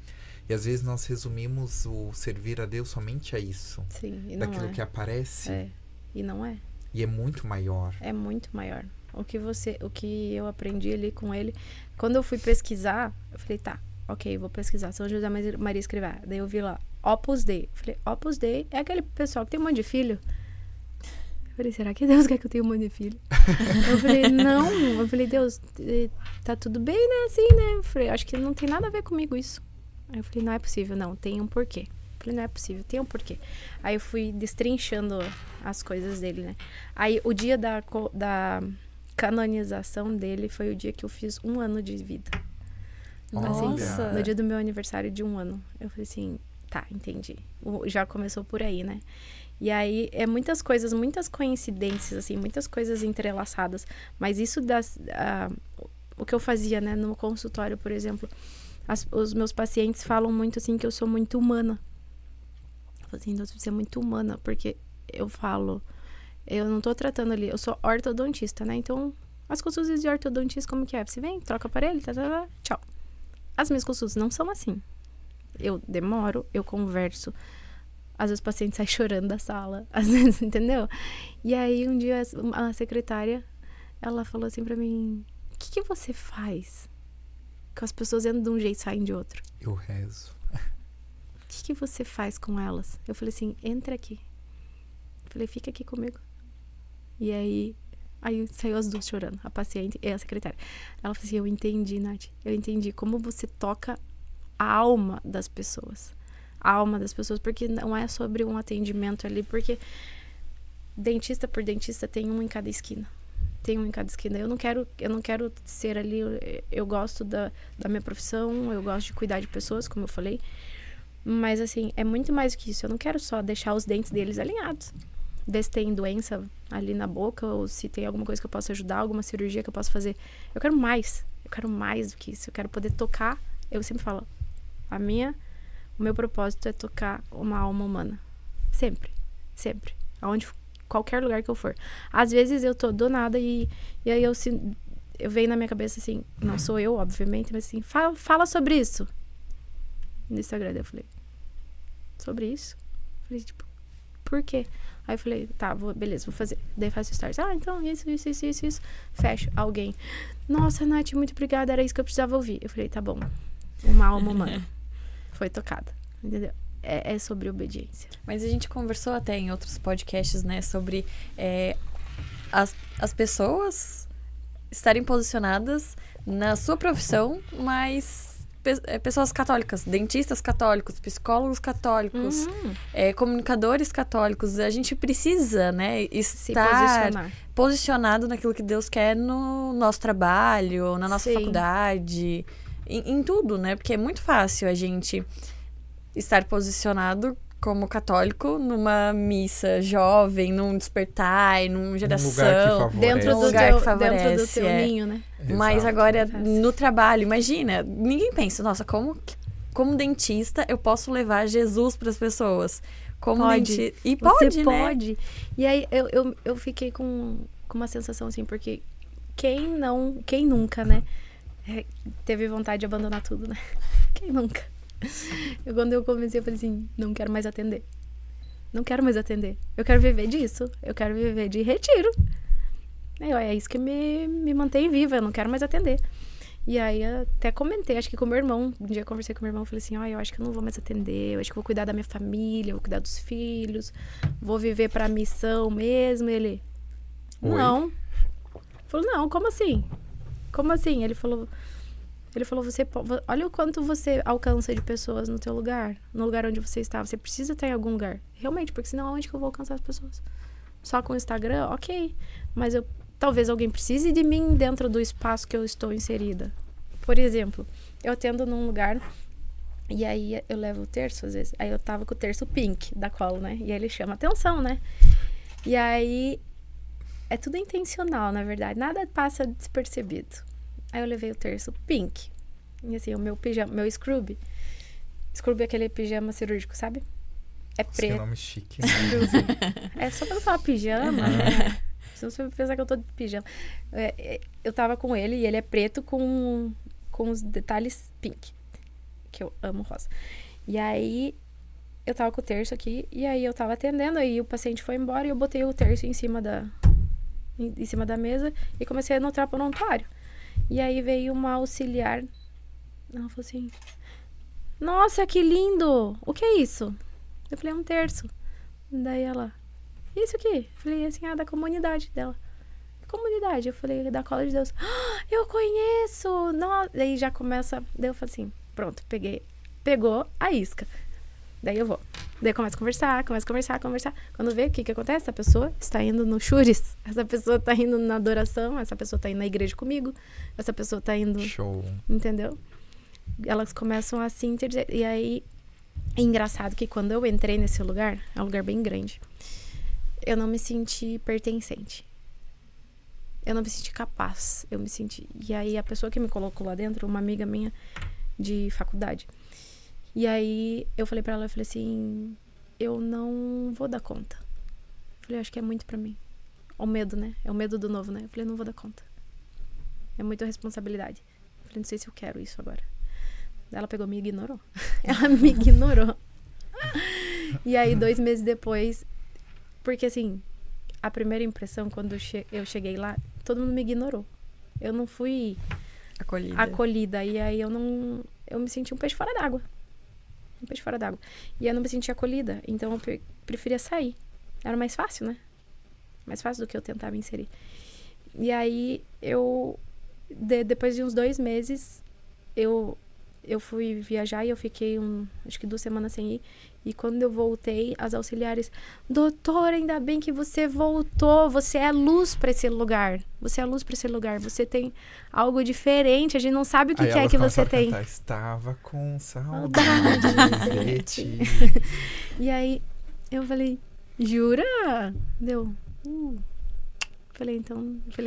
E às vezes nós resumimos o servir a Deus somente a isso. Sim, e não daquilo é. que aparece. É, e não é. E é muito maior. É muito maior. O que eu aprendi ali com ele, quando eu fui pesquisar, eu falei, tá, ok, vou pesquisar São José Maria Escrivá. Daí eu vi lá, Opus Dei. Eu falei, Opus Dei é aquele pessoal que tem um monte de filho? Eu falei, será que Deus quer que eu tenha um monte de filho? Eu falei, não. Eu falei, Deus, tá tudo bem, né, assim, né? Eu falei, acho que não tem nada a ver comigo isso. Aí eu falei, não é possível, não, tem um porquê. Eu falei, não é possível, tem um porquê. Aí eu fui destrinchando as coisas dele, né? Aí o dia da canonização dele foi o dia que eu fiz 1 ano de vida. Nossa! Assim, no dia do meu aniversário de 1 ano. Eu falei assim, tá, entendi. Já começou por aí, né? E aí, muitas coisas, muitas coincidências, assim, muitas coisas entrelaçadas. Mas isso o que eu fazia, né, no consultório, por exemplo... Os meus pacientes falam muito assim que eu sou muito humana. Eu falo assim, você é muito humana, porque eu falo, eu não tô tratando ali, eu sou ortodontista, né? Então, as consultas de ortodontista, como que é? Você vem, troca o aparelho, tchau. As minhas consultas não são assim. Eu demoro, eu converso. Às vezes o paciente sai chorando da sala, às vezes, entendeu? E aí, um dia, a secretária, ela falou assim pra mim, o que você faz? Que as pessoas entram de um jeito e saem de outro. Eu rezo. O que você faz com elas? Eu falei assim, entra aqui. Eu falei, fica aqui comigo. E aí saiu as 2 chorando, a paciente e a secretária. Ela falou assim, eu entendi, Nath. Eu entendi como você toca a alma das pessoas. A alma das pessoas, porque não é sobre um atendimento ali, porque dentista por dentista tem um em cada esquina. Tem um em cada esquina. Eu não quero ser ali, eu gosto da minha profissão, eu gosto de cuidar de pessoas, como eu falei, mas assim, é muito mais do que isso. Eu não quero só deixar os dentes deles alinhados. Se tem doença ali na boca, ou se tem alguma coisa que eu possa ajudar, alguma cirurgia que eu possa fazer. Eu quero mais do que isso. Eu quero poder tocar, eu sempre falo, o meu propósito é tocar uma alma humana. Sempre. Sempre. Qualquer lugar que eu for. Às vezes eu tô do nada e aí eu venho na minha cabeça assim, não sou eu, obviamente, mas assim, fala sobre isso. No Instagram, eu falei, sobre isso? Eu falei, tipo, por quê? Aí eu falei, tá, beleza, vou fazer. Daí faço stories. Então, isso. Fecho. Alguém. Nossa, Nath, muito obrigada, era isso que eu precisava ouvir. Eu falei, tá bom. Uma alma humana foi tocada. Entendeu? É sobre obediência. Mas a gente conversou até em outros podcasts, né, sobre as pessoas estarem posicionadas na sua profissão, mas pessoas católicas, dentistas católicos, psicólogos católicos, comunicadores católicos. A gente precisa, né, estar posicionado naquilo que Deus quer no nosso trabalho, na nossa faculdade, em tudo, né? Porque é muito fácil a gente estar posicionado como católico numa missa jovem, num despertar, numa geração, dentro do teu ninho, né? Mas agora no trabalho, imagina, ninguém pensa, nossa, como dentista eu posso levar Jesus para as pessoas? Pode. E pode, né? Pode. E aí eu fiquei com uma sensação assim, porque quem nunca, né? Teve vontade de abandonar tudo, né? Quem nunca? Quando eu comecei, eu falei assim, não quero mais atender. Não quero mais atender. Eu quero viver disso. Eu quero viver de retiro. É isso que me mantém viva. Eu não quero mais atender. E aí, até comentei, acho que com o meu irmão. Um dia eu conversei com o meu irmão. Falei assim, eu acho que eu não vou mais atender. Eu acho que vou cuidar da minha família. Vou cuidar dos filhos. Vou viver pra missão mesmo. Ele, não. Falou, não, como assim? Como assim? Ele falou, olha o quanto você alcança de pessoas no teu lugar, no lugar onde você está. Você precisa estar em algum lugar. Realmente, porque senão onde que eu vou alcançar as pessoas? Só com o Instagram? Ok. Mas talvez alguém precise de mim dentro do espaço que eu estou inserida. Por exemplo, eu atendo num lugar e aí eu levo o terço às vezes. Aí eu tava com o terço pink da Colo, né? E aí ele chama atenção, né? E aí é tudo intencional, na verdade. Nada passa despercebido. Aí eu levei o terço pink. E assim, o meu pijama, meu scrub. Scrub é aquele pijama cirúrgico, sabe? É preto. Que nome chique. É só pra eu falar pijama, né? Se você pensar que eu tô de pijama. Eu tava com ele e ele é preto com os detalhes pink. Que eu amo rosa. E aí, eu tava com o terço aqui. E aí, eu tava atendendo. Aí, o paciente foi embora e eu botei o terço em cima da mesa. E comecei a anotar prontuário. E aí veio uma auxiliar. Ela falou assim, nossa, que lindo! O que é isso? Eu falei, é um terço. Daí ela, isso aqui? Eu falei assim, da comunidade dela. Que comunidade? Eu falei, da Cola de Deus. Eu conheço! Nossa. Daí já começa. Daí eu falei assim, pronto, pegou a isca. Daí eu vou. Daí começa a conversar. Quando vê, o que acontece? Essa pessoa está indo no Churis. Essa pessoa está indo na adoração. Essa pessoa está indo na igreja comigo. Essa pessoa está indo... Show. Entendeu? Elas começam a se interdizer. E aí, é engraçado que quando eu entrei nesse lugar, é um lugar bem grande, eu não me senti pertencente. Eu não me senti capaz. Eu me senti... E aí, a pessoa que me colocou lá dentro, uma amiga minha de faculdade... E aí, eu falei pra ela, eu falei assim, eu não vou dar conta. Eu falei, acho que é muito pra mim. O medo, né? É o medo do novo, né? Eu falei, não vou dar conta. É muita responsabilidade. Eu falei, não sei se eu quero isso agora. Ela pegou e me ignorou. Ela me ignorou. E aí, 2 meses depois, porque assim, a primeira impressão, quando eu cheguei lá, todo mundo me ignorou. Eu não fui acolhida. E aí, eu me senti um peixe fora d'água. E eu não me sentia acolhida. Então, eu preferia sair. Era mais fácil, né? Mais fácil do que eu tentar me inserir. E aí, depois de uns 2 meses, eu fui viajar e eu fiquei, acho que 2 semanas sem ir. E quando eu voltei, as auxiliares... Doutora, ainda bem que você voltou. Você é luz pra esse lugar. Você tem algo diferente. A gente não sabe o que é que você tem. Cantar, estava com saudade. E aí, eu falei, jura? Deu... Falei,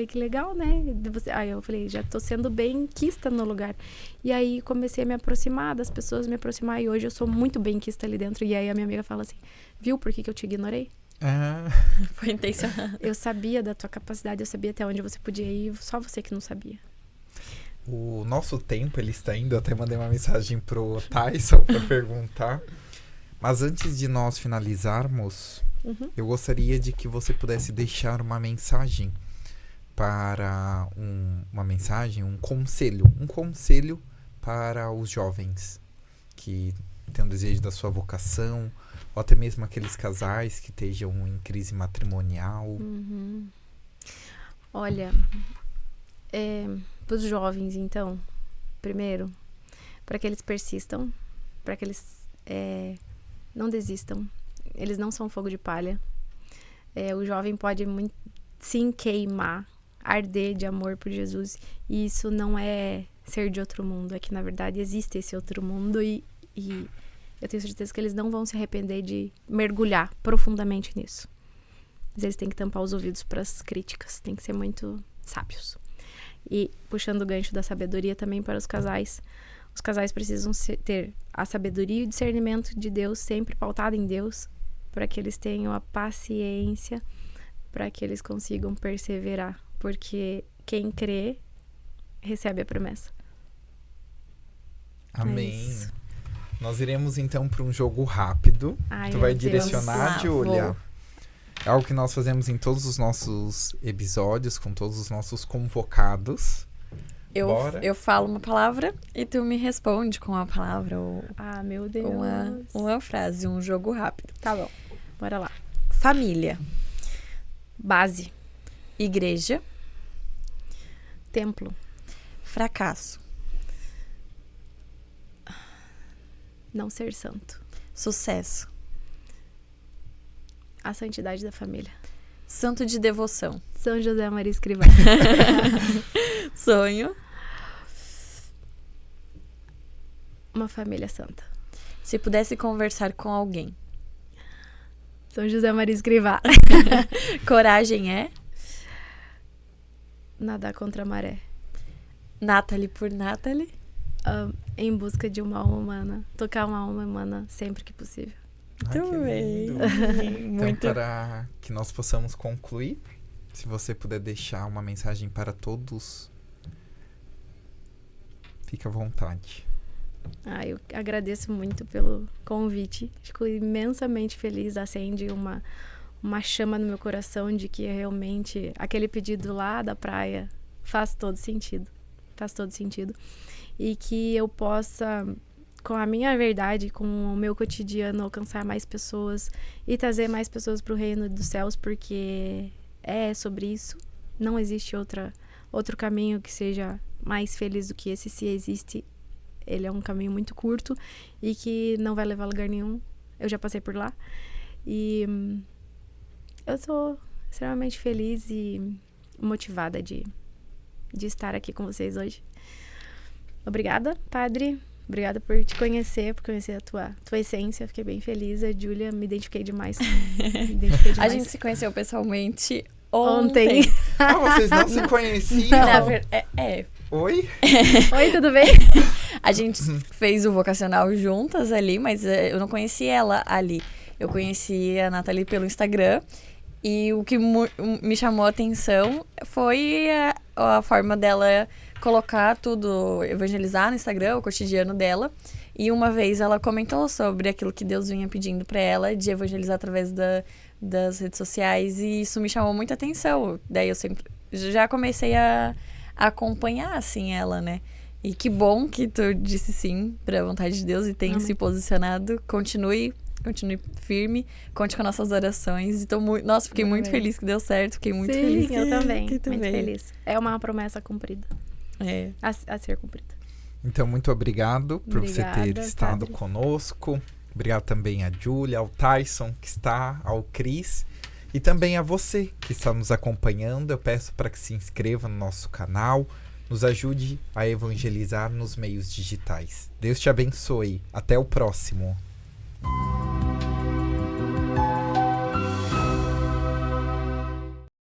que legal, né? Aí eu falei, já tô sendo bem quista no lugar. E aí comecei a me aproximar das pessoas, e hoje eu sou muito bem quista ali dentro. E aí a minha amiga fala assim, viu por que eu te ignorei? Foi intencional. Eu sabia da tua capacidade, eu sabia até onde você podia ir, só você que não sabia. O nosso tempo, ele está indo. Eu até mandei uma mensagem pro Tyson para perguntar. Mas antes de nós finalizarmos, eu gostaria de que você pudesse deixar uma mensagem para um conselho para os jovens que têm o desejo da sua vocação, ou até mesmo aqueles casais que estejam em crise matrimonial. Olha, para os jovens, então, primeiro, para que eles persistam, para que eles não desistam. Eles não são fogo de palha. O jovem pode sim queimar, arder de amor por Jesus, e isso não é ser de outro mundo, é que na verdade existe esse outro mundo, e eu tenho certeza que eles não vão se arrepender de mergulhar profundamente nisso. Mas eles têm que tampar os ouvidos para as críticas, têm que ser muito sábios. E puxando o gancho da sabedoria também para os casais precisam ter a sabedoria e o discernimento de Deus sempre pautado em Deus, para que eles tenham a paciência, para que eles consigam perseverar, porque quem crê recebe a promessa. Amém. Nós iremos então para um jogo rápido. Tu vai direcionar, Júlia? É algo que nós fazemos em todos os nossos episódios, com todos os nossos convocados. Eu falo uma palavra e tu me responde com a palavra ou meu Deus. Uma frase, um jogo rápido. Tá bom, bora lá. Família. Base. Igreja. Templo. Fracasso. Não ser santo. Sucesso. A santidade da família. Santo de devoção. São José Maria Escrivá. Sonho. Uma família santa. Se pudesse conversar com alguém. São José Maria Escrivá. Coragem é? Nadar contra a maré. Nathalie por Nathalie. Em busca de uma alma humana. Tocar uma alma humana sempre que possível. Muito bem. Então, para que nós possamos concluir, se você puder deixar uma mensagem para todos, fique à vontade. Eu agradeço muito pelo convite. Fico imensamente feliz. Acende uma chama no meu coração de que realmente aquele pedido lá da praia faz todo sentido. Faz todo sentido. E que eu possa, com a minha verdade, com o meu cotidiano, alcançar mais pessoas e trazer mais pessoas para o reino dos céus, porque é sobre isso. Não existe outro caminho que seja mais feliz do que esse. Se existe, ele é um caminho muito curto e que não vai levar a lugar nenhum. Eu já passei por lá. E eu estou extremamente feliz e motivada de estar aqui com vocês hoje. Obrigada, Padre. Obrigada por te conhecer, por conhecer a tua essência. Fiquei bem feliz. A Júlia, me identifiquei demais. A gente se conheceu pessoalmente ontem. Vocês não se conheciam? Oi? Oi, tudo bem? A gente fez o vocacional juntas ali, mas eu não conheci ela ali. Eu conheci a Nathalie pelo Instagram. E o que me chamou a atenção foi a forma dela colocar tudo, evangelizar no Instagram, o cotidiano dela. E uma vez ela comentou sobre aquilo que Deus vinha pedindo para ela, de evangelizar através das redes sociais. E isso me chamou muita atenção. Daí eu sempre já comecei a acompanhar, assim, ela, né? E que bom que tu disse sim pra vontade de Deus e tenha se posicionado. Continue firme, conte com nossas orações. E fiquei muito feliz que deu certo. Fiquei muito feliz. Sim, eu também. Muito feliz. É uma promessa cumprida. A ser cumprida. Então, muito obrigado por você ter estado conosco. Obrigado também a Júlia, ao Tyson que está, ao Cris. E também a você que está nos acompanhando. Eu peço para que se inscreva no nosso canal. Nos ajude a evangelizar nos meios digitais. Deus te abençoe. Até o próximo.